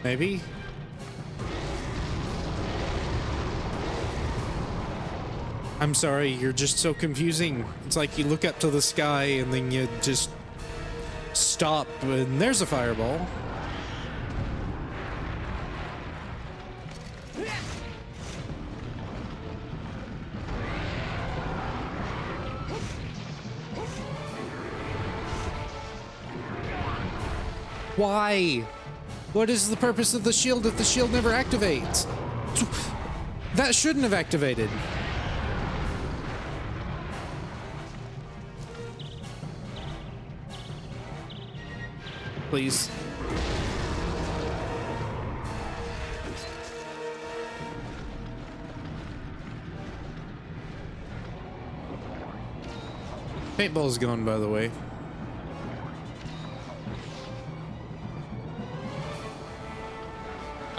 Maybe? I'm sorry, you're just so confusing. It's like you look up to the sky and then you just stop and there's a fireball. Why? What is the purpose of the shield if the shield never activates? That shouldn't have activated. Please. Paintball's gone, by the way.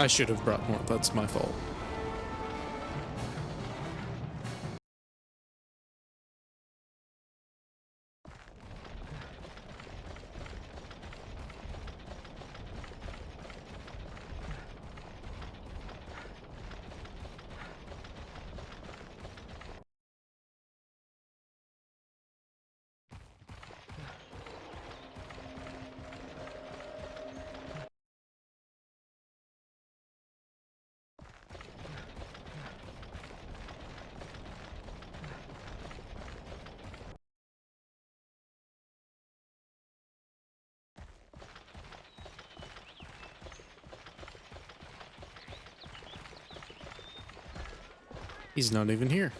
I should have brought more. That's my fault. He's not even here.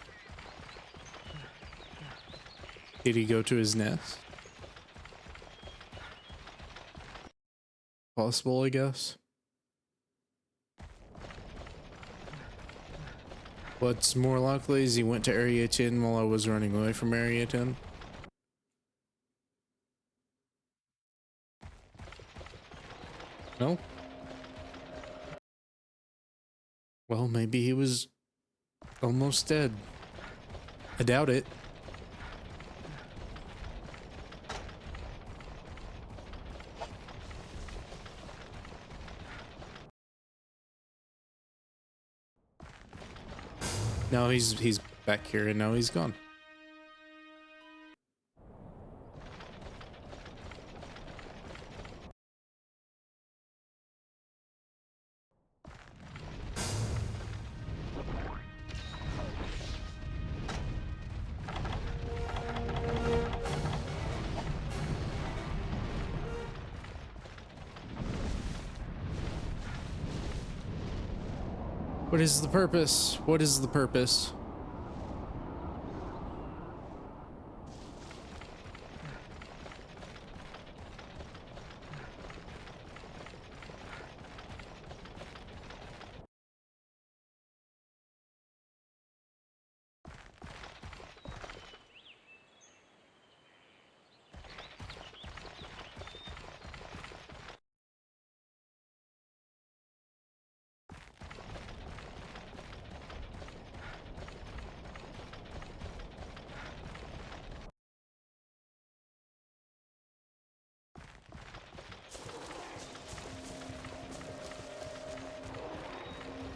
Did he go to his nest? Possible, I guess. What's more likely is he went to Area 10 while I was running away from Area 10. No? Well, maybe he was almost dead. I doubt it. No, he's back here and now he's gone. What is the purpose? What is the purpose?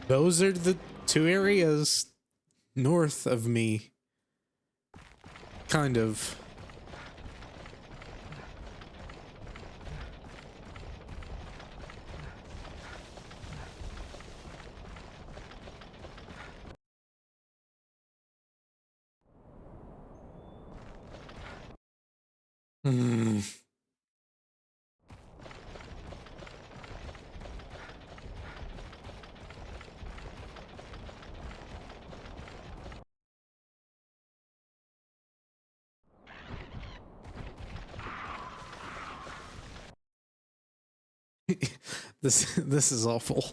Those are the two areas north of me. Kind of. Hmm. This is awful.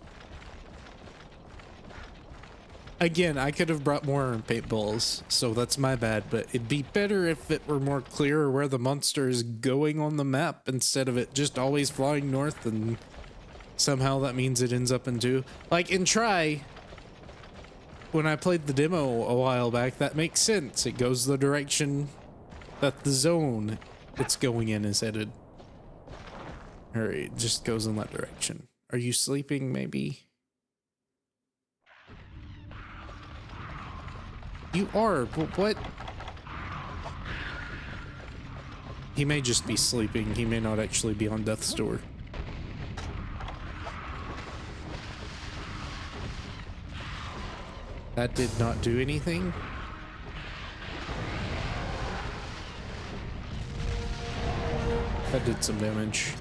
Again, I could have brought more paintballs, so that's my bad, but it'd be better if it were more clear where the monster is going on the map instead of it just always flying north and somehow that means it ends up in two. Like in Try, when I played the demo a while back, that makes sense. It goes the direction that the zone it's going in is headed. Or it just goes in that direction. Are you sleeping, maybe? You are, but what? He may just be sleeping. He may not actually be on death's door. That did not do anything. That did some damage.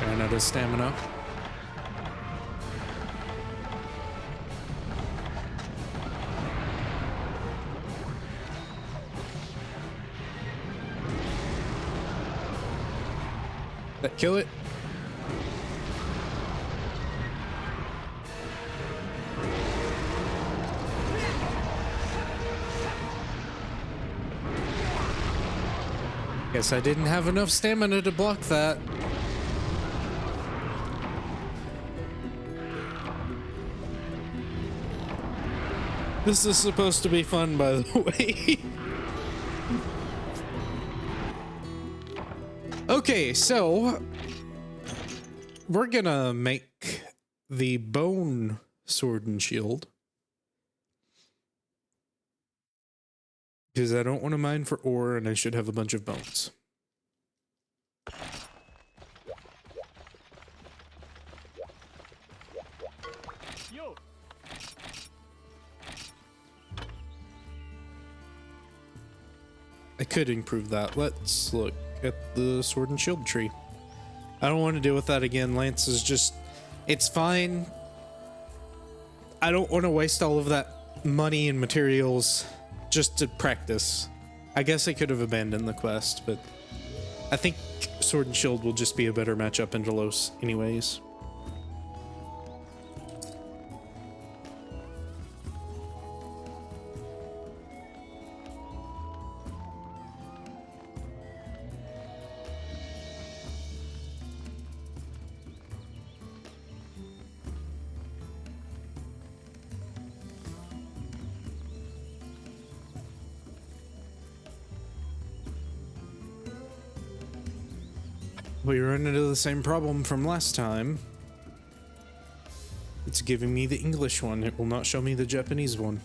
Ran out of stamina. That kill it? Guess I didn't have enough stamina to block that. This is supposed to be fun, by the way. Okay, so we're gonna make the bone sword and shield. Because I don't want to mine for ore and I should have a bunch of bones. could improve that. Let's look at the sword and shield tree. I don't want to deal with that again. Lance is just, it's fine. I don't want to waste all of that money and materials just to practice. I guess I could have abandoned the quest, but I think sword and shield will just be a better matchup in Delos anyways. We run into the same problem from last time. It's giving me the English one. It will not show me the Japanese one.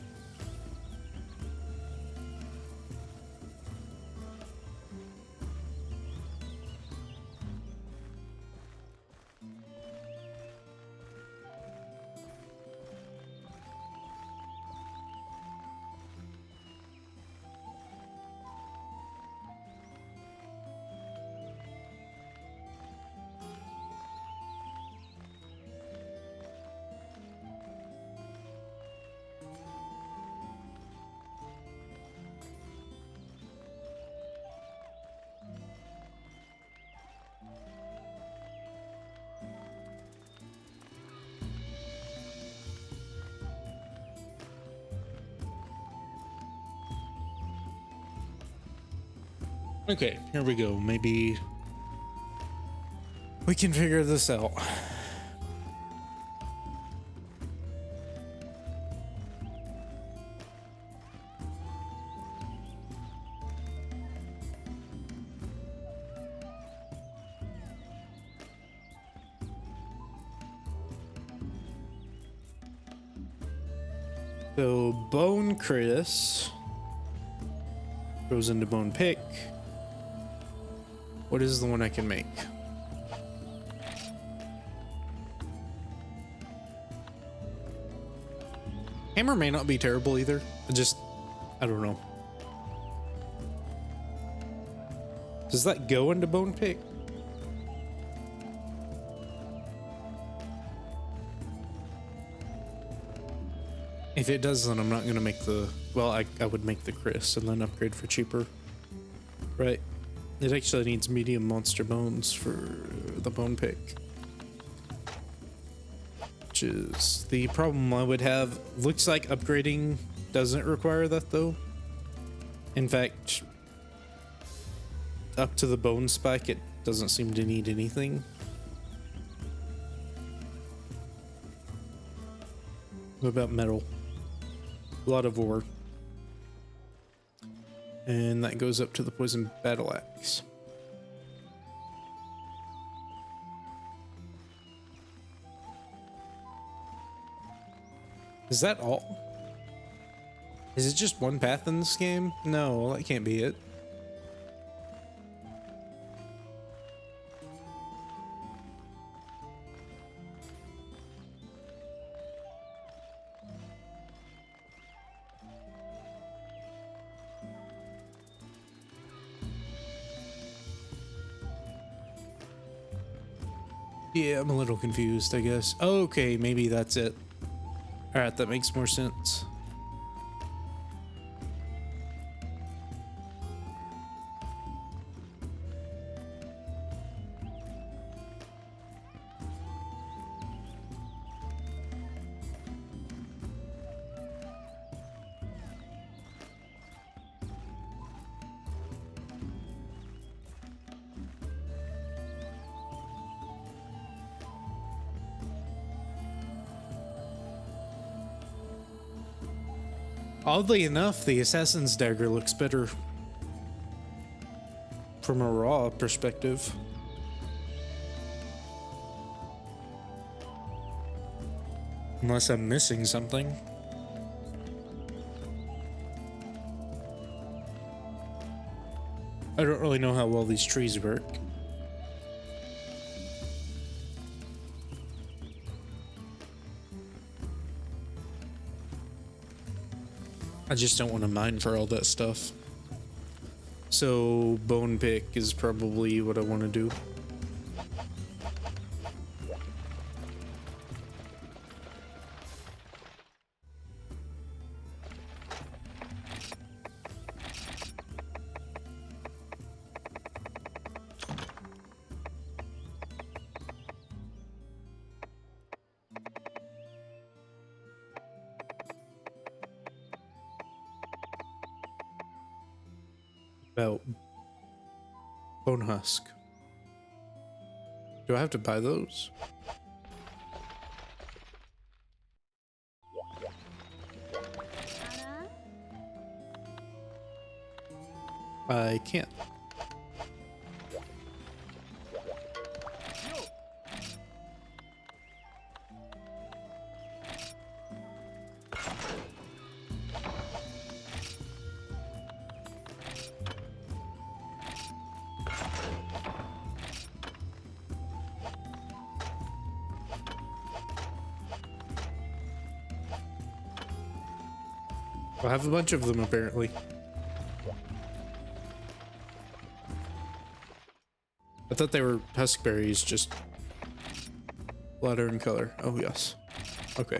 Okay, here we go. Maybe we can figure this out. So Bone Chris goes into Bone Pick. What is the one I can make? Hammer may not be terrible either. I don't know. Does that go into Bone Pick? If it does, then I'm not gonna make the, well, I would make the Chris and then upgrade for cheaper. Right. It actually needs medium monster bones for the Bone Pick. Which is the problem I would have. Looks like upgrading doesn't require that though. In fact, up to the bone spike, it doesn't seem to need anything. What about metal? A lot of ore. And that goes up to the poison battle axe. Is that all? Is it just one path in this game? No, that can't be it. Yeah, I'm a little confused, I guess. Okay, maybe that's it. Alright, that makes more sense. Oddly enough, the Assassin's Dagger looks better from a raw perspective. Unless I'm missing something. I don't really know how well these trees work. I just don't want to mine for all that stuff. So bone pick is probably what I want to do. About bone husk. Do I have to buy those? I can't. I have a bunch of them apparently. I thought they were huskberries, just lighter in color. Oh yes. Okay.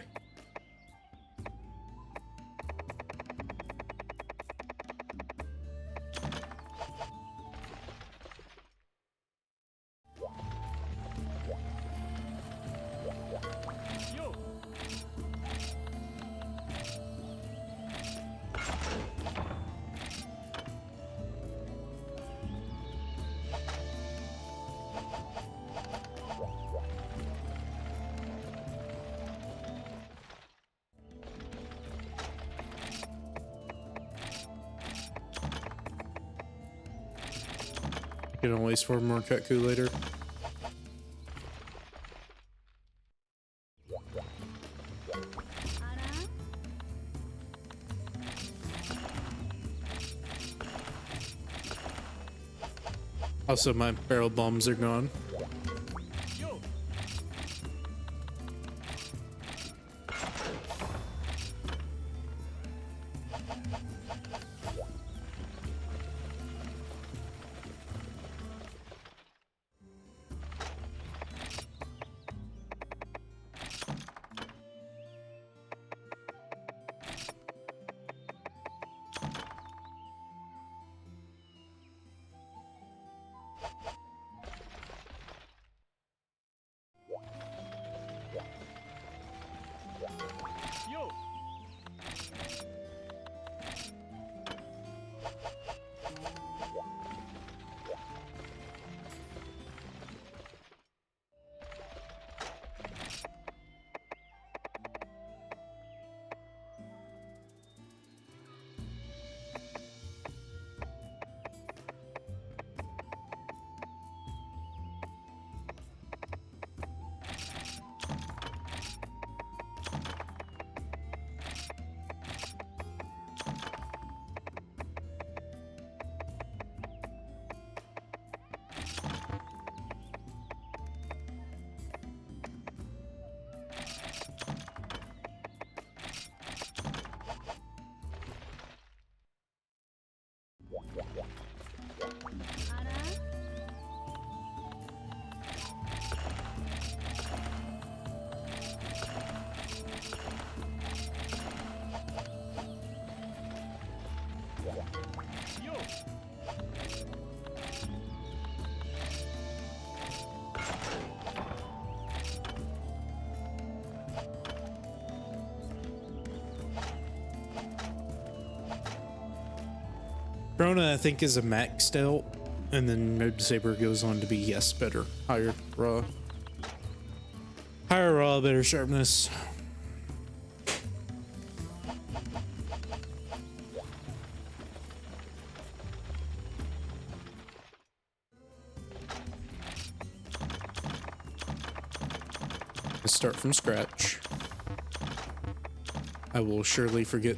Can always form more Katku later. Also, my barrel bombs are gone. Corona, I think, is a maxed out, and then Node Saber goes on to be, yes, better. Higher raw. Higher raw, better sharpness. Let's start from scratch. I will surely forget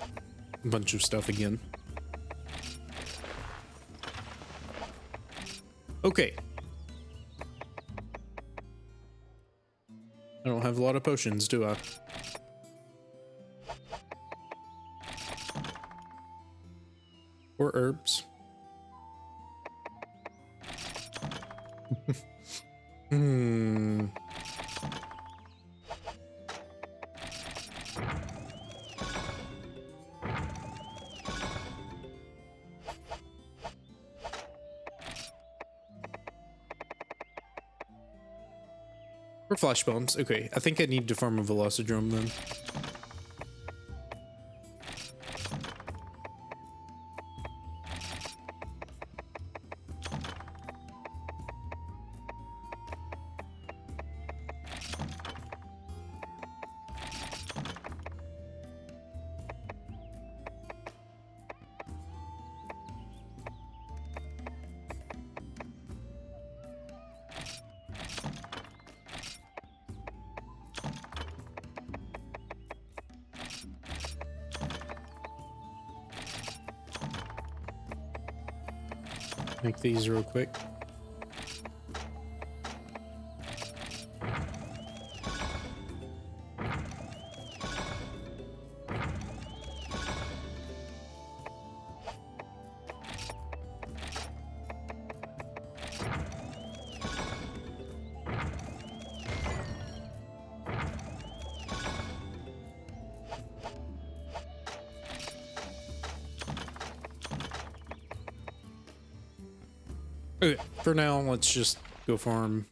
a bunch of stuff again. Okay. I don't have a lot of potions, do I? Or herbs. Hmm. For flash bombs. Okay, I think I need to farm a Velocidrome then. Make these real quick. Okay, for now, let's just go farm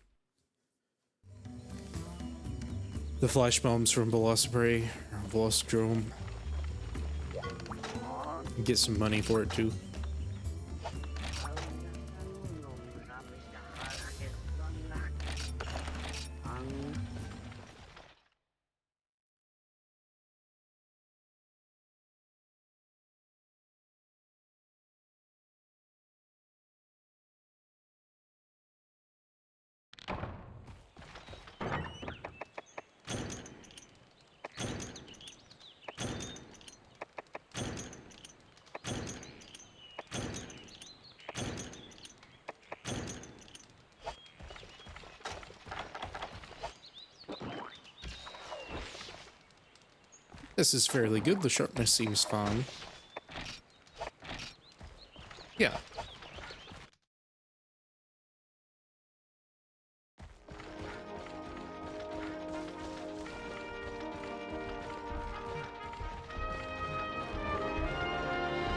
the flash bombs from Velocidrome or Velocidrome. Get some money for it too. This is fairly good. The sharpness seems fine. Yeah.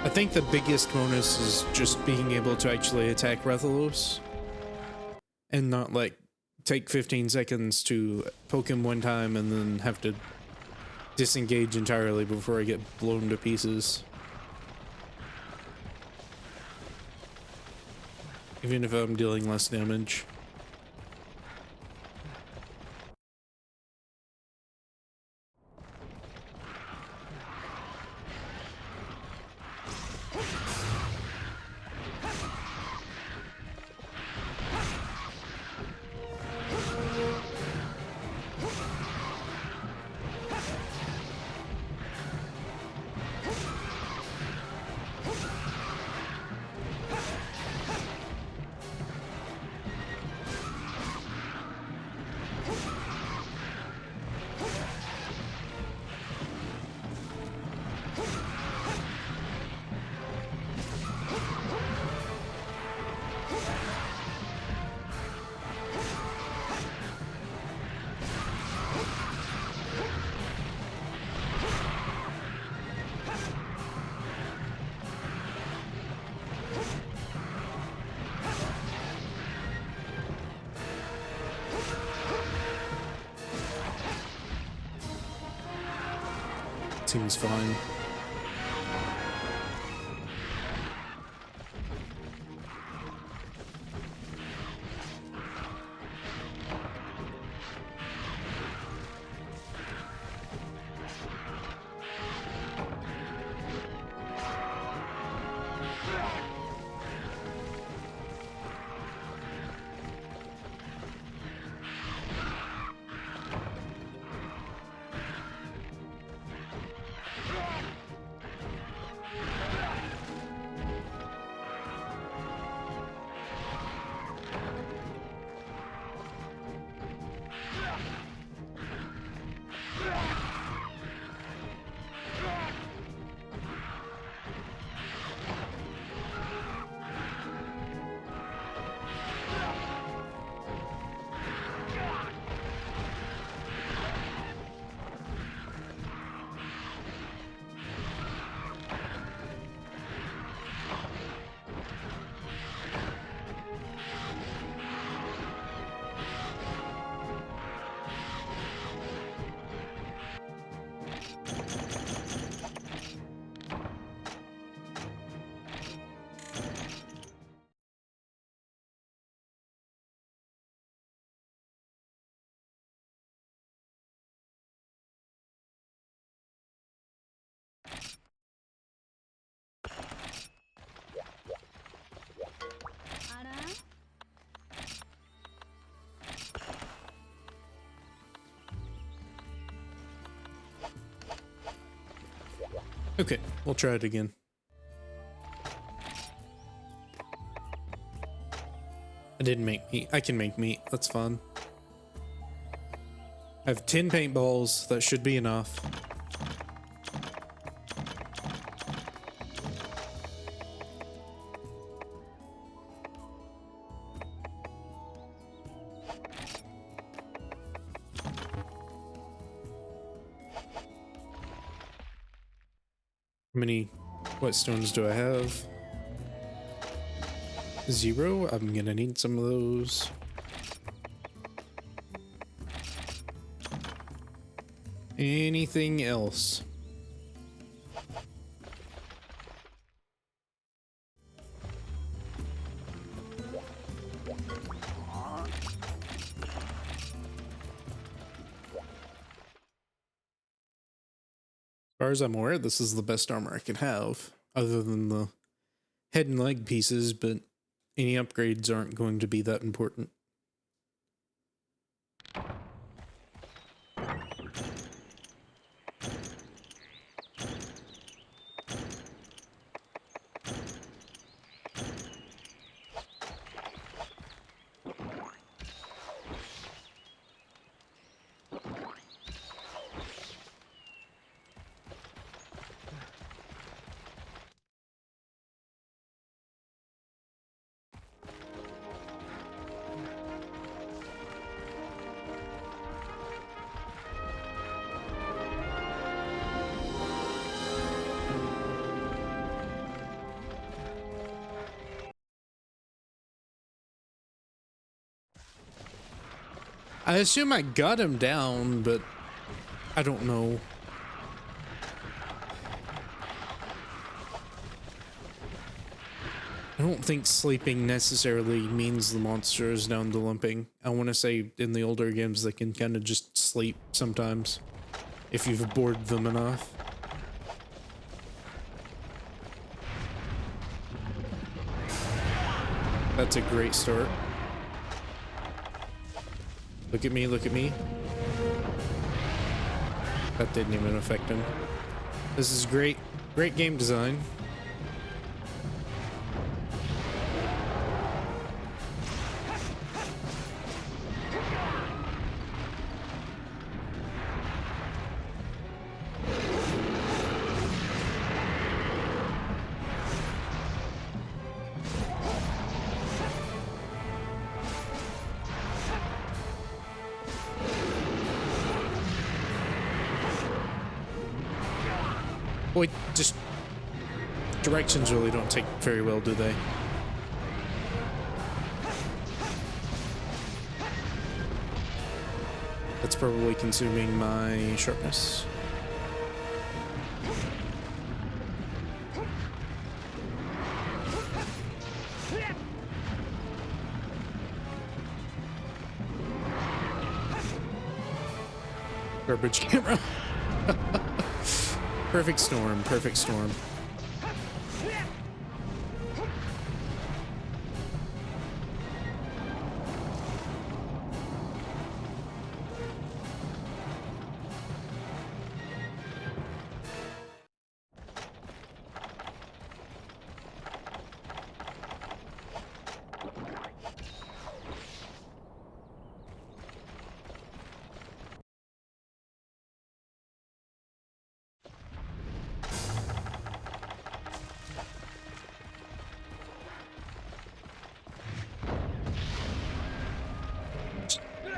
I think the biggest bonus is just being able to actually attack Rathalos and not like take 15 seconds to poke him one time and then have to disengage entirely before I get blown to pieces. Even if I'm dealing less damage. Seems fine. Okay, we'll try it again. I didn't make meat. I can make meat. That's fun. I have 10 paintballs. That should be enough. How many whetstones do I have? 0. I'm gonna need some of those. Anything else? As far as I'm aware, this is the best armor I can have, other than the head and leg pieces, but any upgrades aren't going to be that important. I assume I got him down, but I don't know. I don't think sleeping necessarily means the monster is down to limping. I want to say in the older games they can kind of just sleep sometimes, if you've bored them enough. That's a great start. Look at me, look at me. That didn't even affect him. This is great, great game design. Boy, just directions really don't take very well, do they? That's probably consuming my sharpness. Garbage camera. Perfect storm, perfect storm.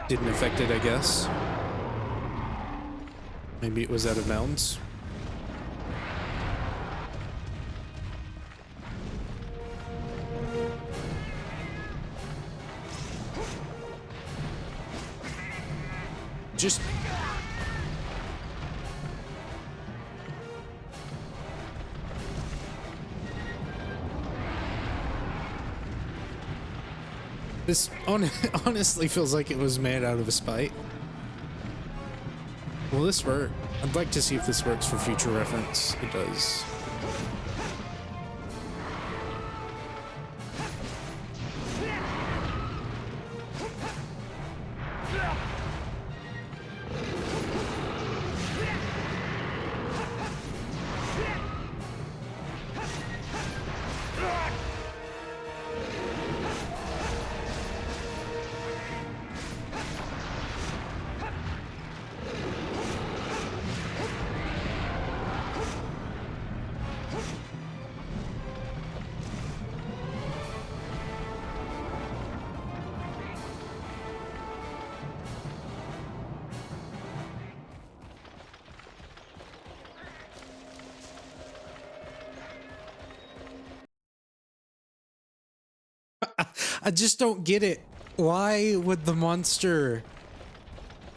Didn't affect it, I guess. Maybe it was out of bounds. Just... This honestly feels like it was made out of a spite. Will this work? I'd like to see if this works for future reference. It does. I just don't get it. Why would the monster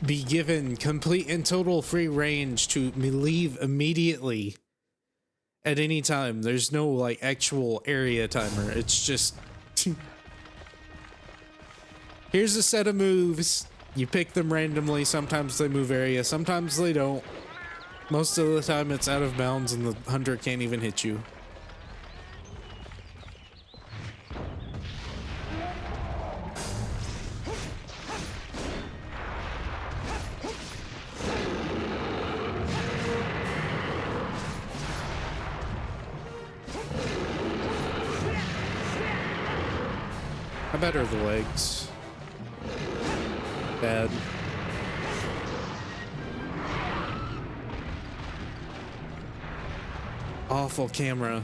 be given complete and total free range to leave immediately at any time? There's no like actual area timer. It's just here's a set of moves. You pick them randomly. Sometimes they move area, sometimes they don't. Most of the time it's out of bounds and the hunter can't even hit you. How bad are the legs? Bad. Awful camera.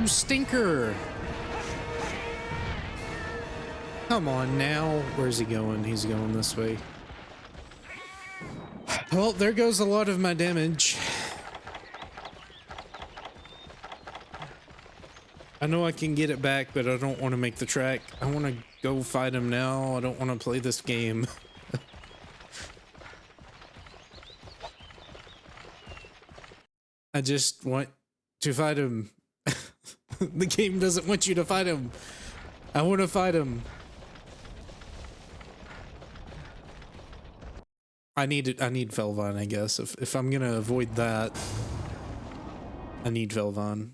You stinker! Come on now. Where's he going? He's going this way. Well, there goes a lot of my damage. I know I can get it back, but I don't want to make the track. I want to go fight him now. I don't want to play this game. I just want to fight him. The game doesn't want you to fight him. I want to fight him. I need Felvine, I guess. If I'm gonna avoid that, I need Felvine.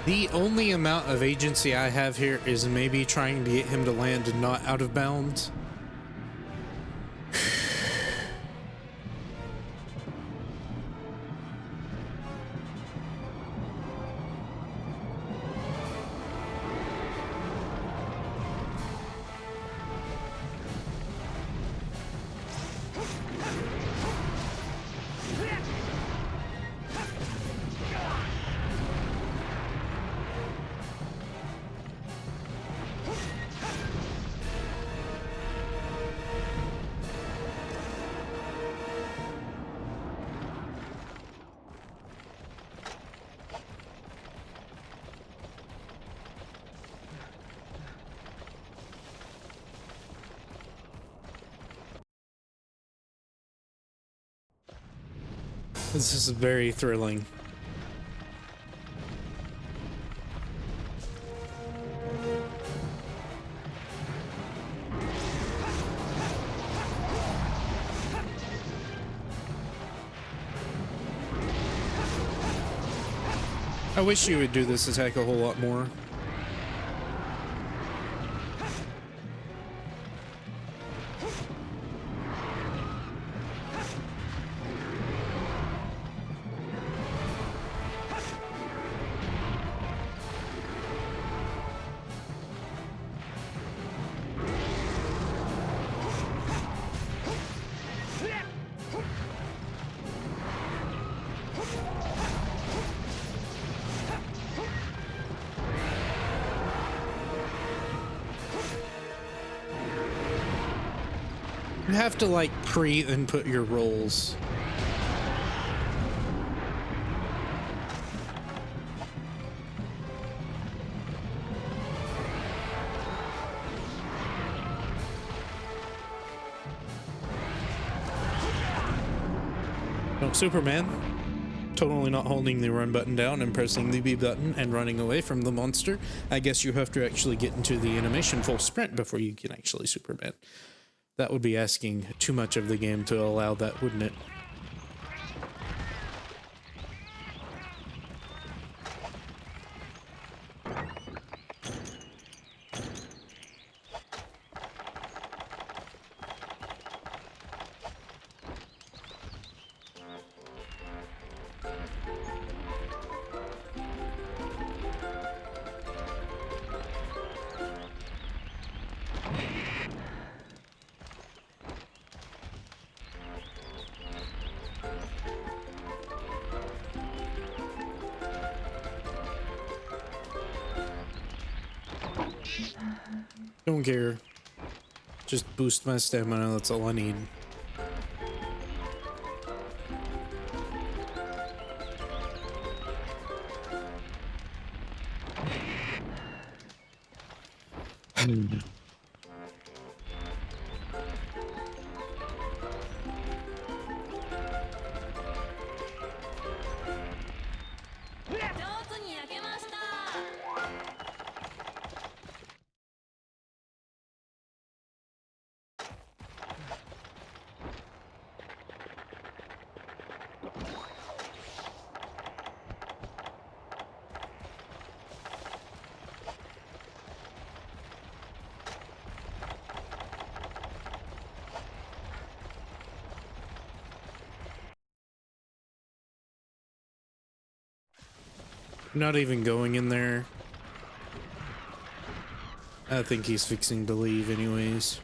The only amount of agency I have here is maybe trying to get him to land and not out of bounds. This is very thrilling. I wish you would do this attack a whole lot more. You have to like pre-input your rolls. No, Superman. Totally not holding the run button down and pressing the B button and running away from the monster. I guess you have to actually get into the animation full sprint before you can actually Superman. That would be asking too much of the game to allow that, wouldn't it? Don't care. Just boost my stamina, that's all I need. Not even going in there. I think he's fixing to leave anyways.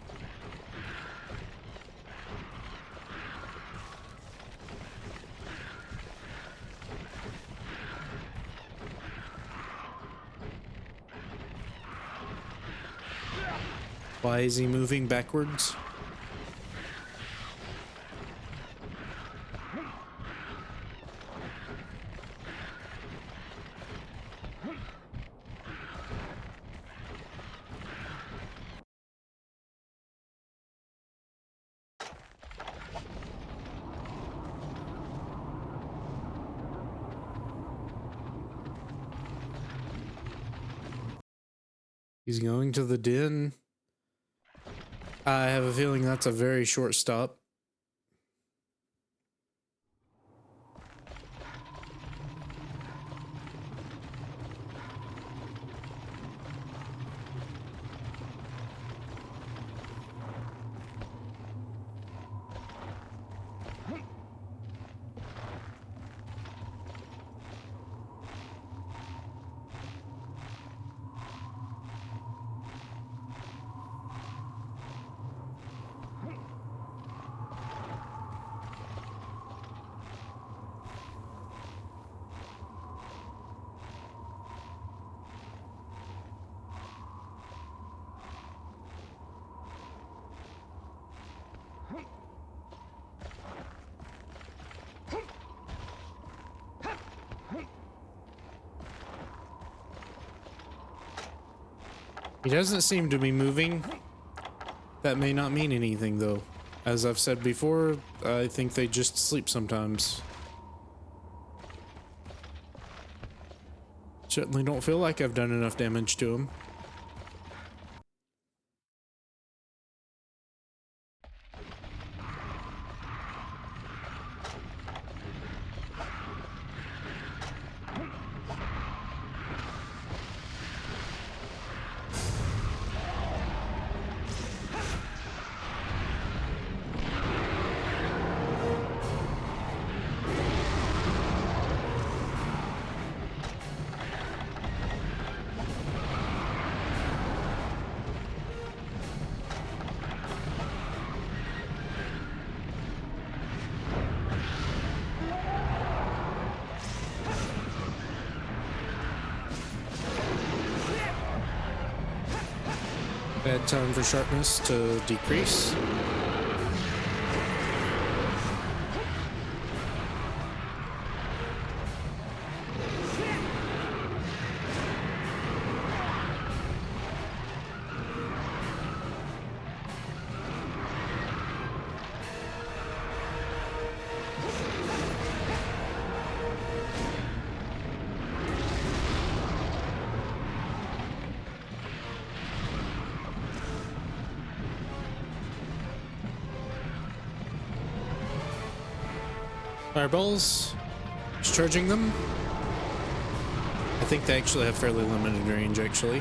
Why is he moving backwards? He's going to the den. I have a feeling that's a very short stop. He doesn't seem to be moving. That may not mean anything, though. As I've said before, I think they just sleep sometimes. Certainly don't feel like I've done enough damage to him. Bad time for sharpness to decrease. Fireballs. Just charging them. I think they actually have fairly limited range, actually.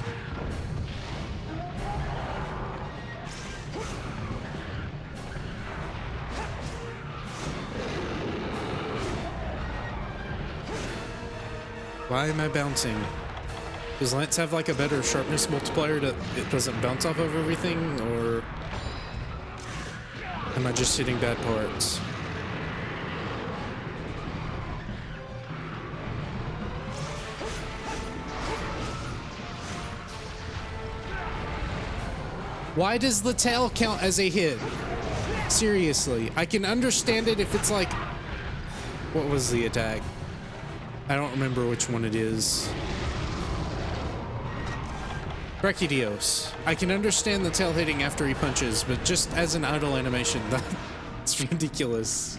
Why am I bouncing? Does Lance have like a better sharpness multiplier that it doesn't bounce off of everything, or am I just hitting bad parts? Why does the tail count as a hit? Seriously, I can understand it if it's like... What was the attack? I don't remember which one it is. Brachydios. I can understand the tail hitting after he punches, but just as an idle animation, that's ridiculous.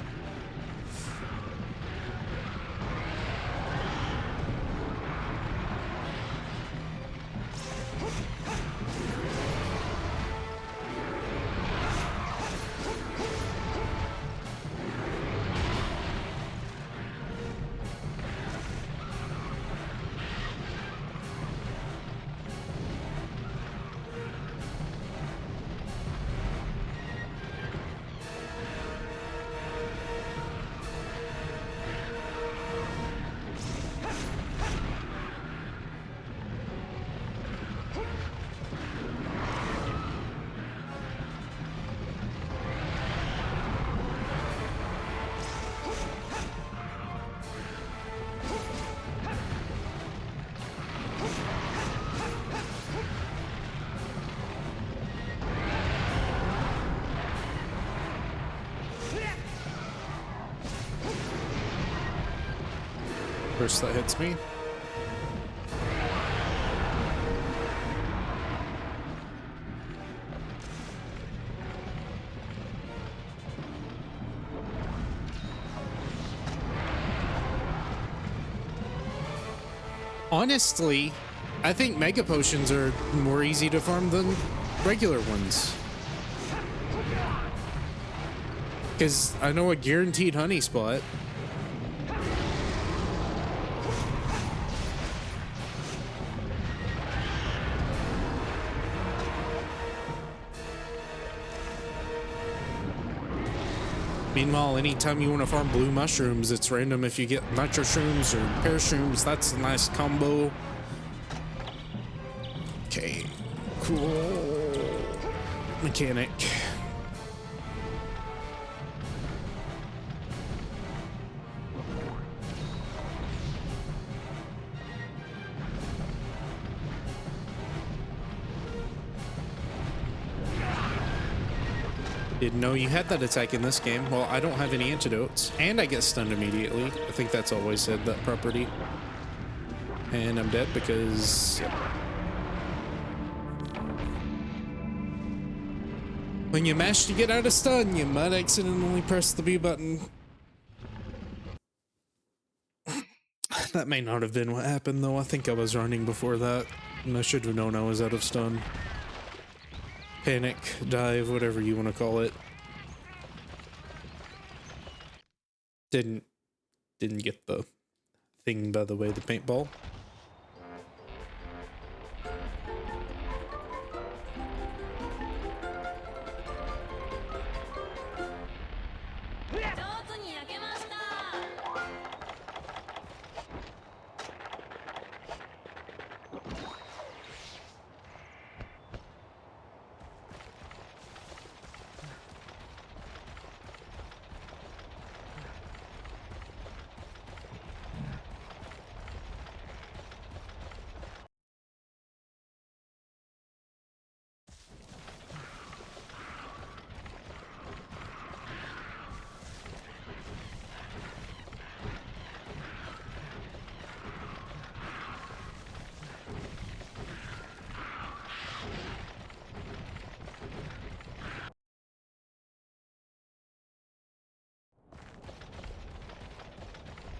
First that hits me. Honestly, I think mega potions are more easy to farm than regular ones. Because I know a guaranteed honey spot. Meanwhile, anytime you want to farm blue mushrooms, it's random if you get nitro shrooms or parashrooms. That's a nice combo. Okay, cool mechanic. Didn't know you had that attack in this game. Well, I don't have any antidotes, and I get stunned immediately. I think that's always said, that property. And I'm dead because... Yep. When you mash to get out of stun, you might accidentally press the B button. That may not have been what happened, though. I think I was running before that, and I should have known I was out of stun. Panic, dive, whatever you want to call it. Didn't get the thing, by the way, the paintball.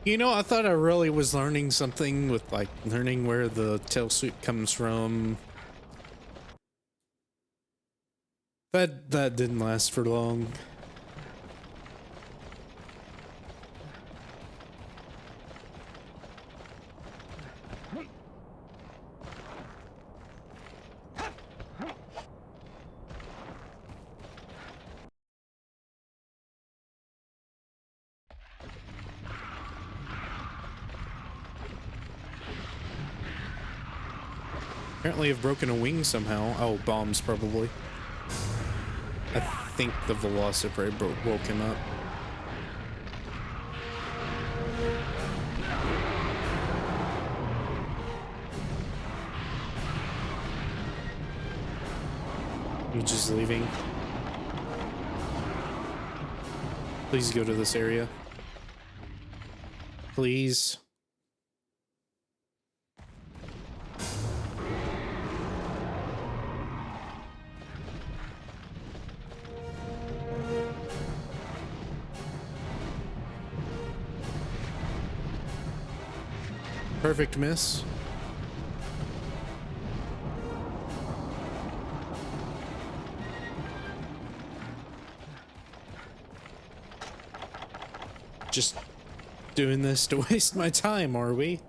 You know, I thought I really was learning something with, like, learning where the tail suit comes from. That didn't last for long. Apparently I've broken a wing somehow. Oh, bombs probably. I think the Velocipede woke him up. He's just leaving. Please go to this area. Please. Perfect miss. Just doing this to waste my time, are we?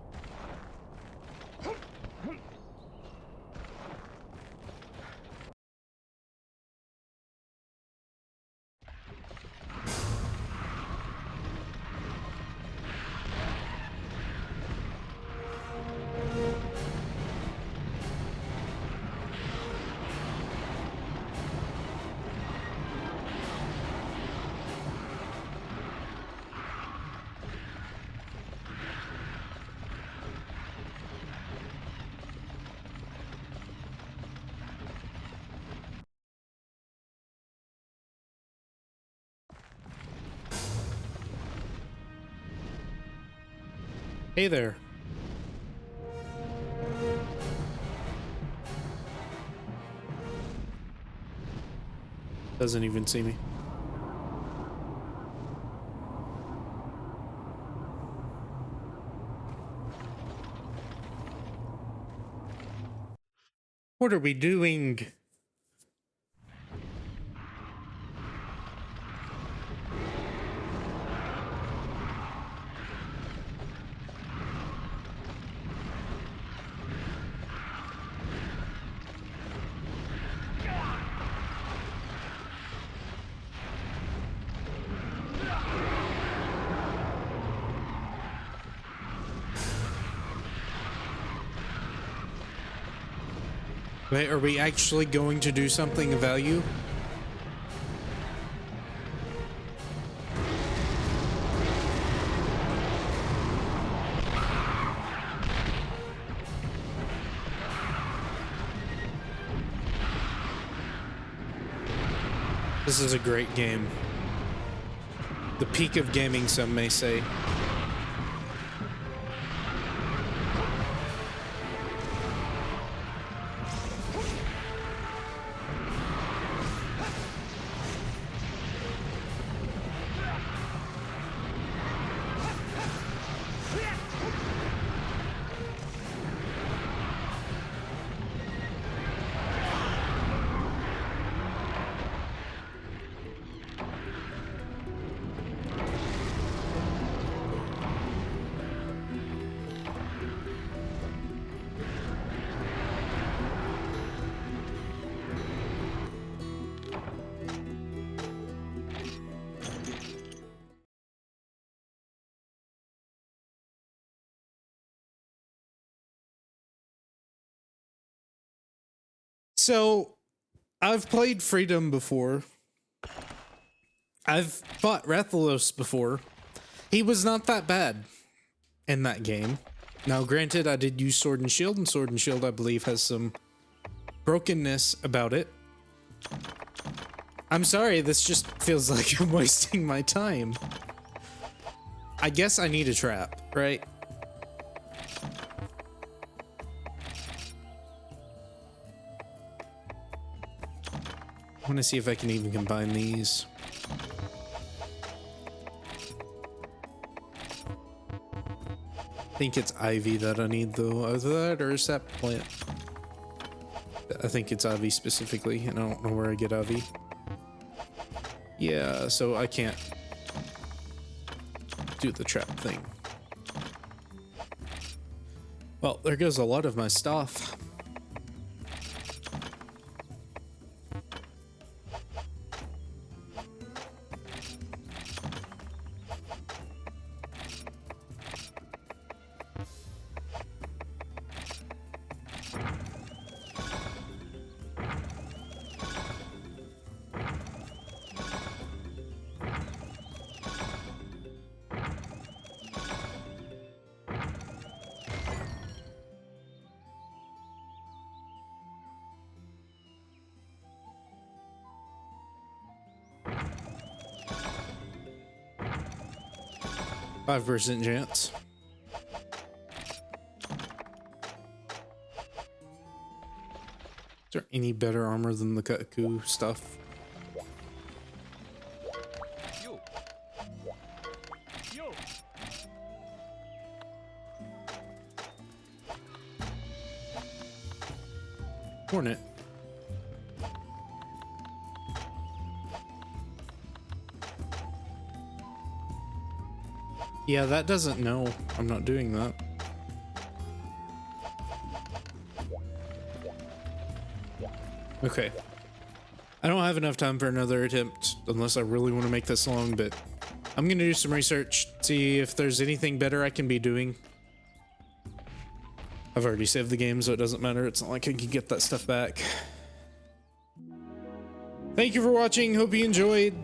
Hey there. Doesn't even see me. What are we doing? Wait, are we actually going to do something of value? This is a great game. The peak of gaming, some may say. So, I've played Freedom before. I've fought Rathalos before. He was not that bad in that game. Now, granted, I did use Sword and Sword and Shield, I believe, has some brokenness about it. I'm sorry, this just feels like I'm wasting my time. I guess I need a trap, right? I want to see if I can even combine these. I think it's ivy that I need though. Either that or is that plant? I think it's ivy specifically, and I don't know where I get ivy. Yeah, so I can't do the trap thing. Well, there goes a lot of my stuff. %5 chance. Is there any better armor than the Kaku stuff? Hornet. Yeah, that doesn't know. I'm not doing that. Okay. I don't have enough time for another attempt unless I really want to make this long, but I'm gonna do some research, see if there's anything better I can be doing. I've already saved the game, so it doesn't matter. It's not like I can get that stuff back. Thank you for watching. Hope you enjoyed.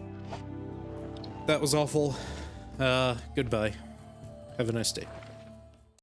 That was awful. Goodbye. Have a nice day.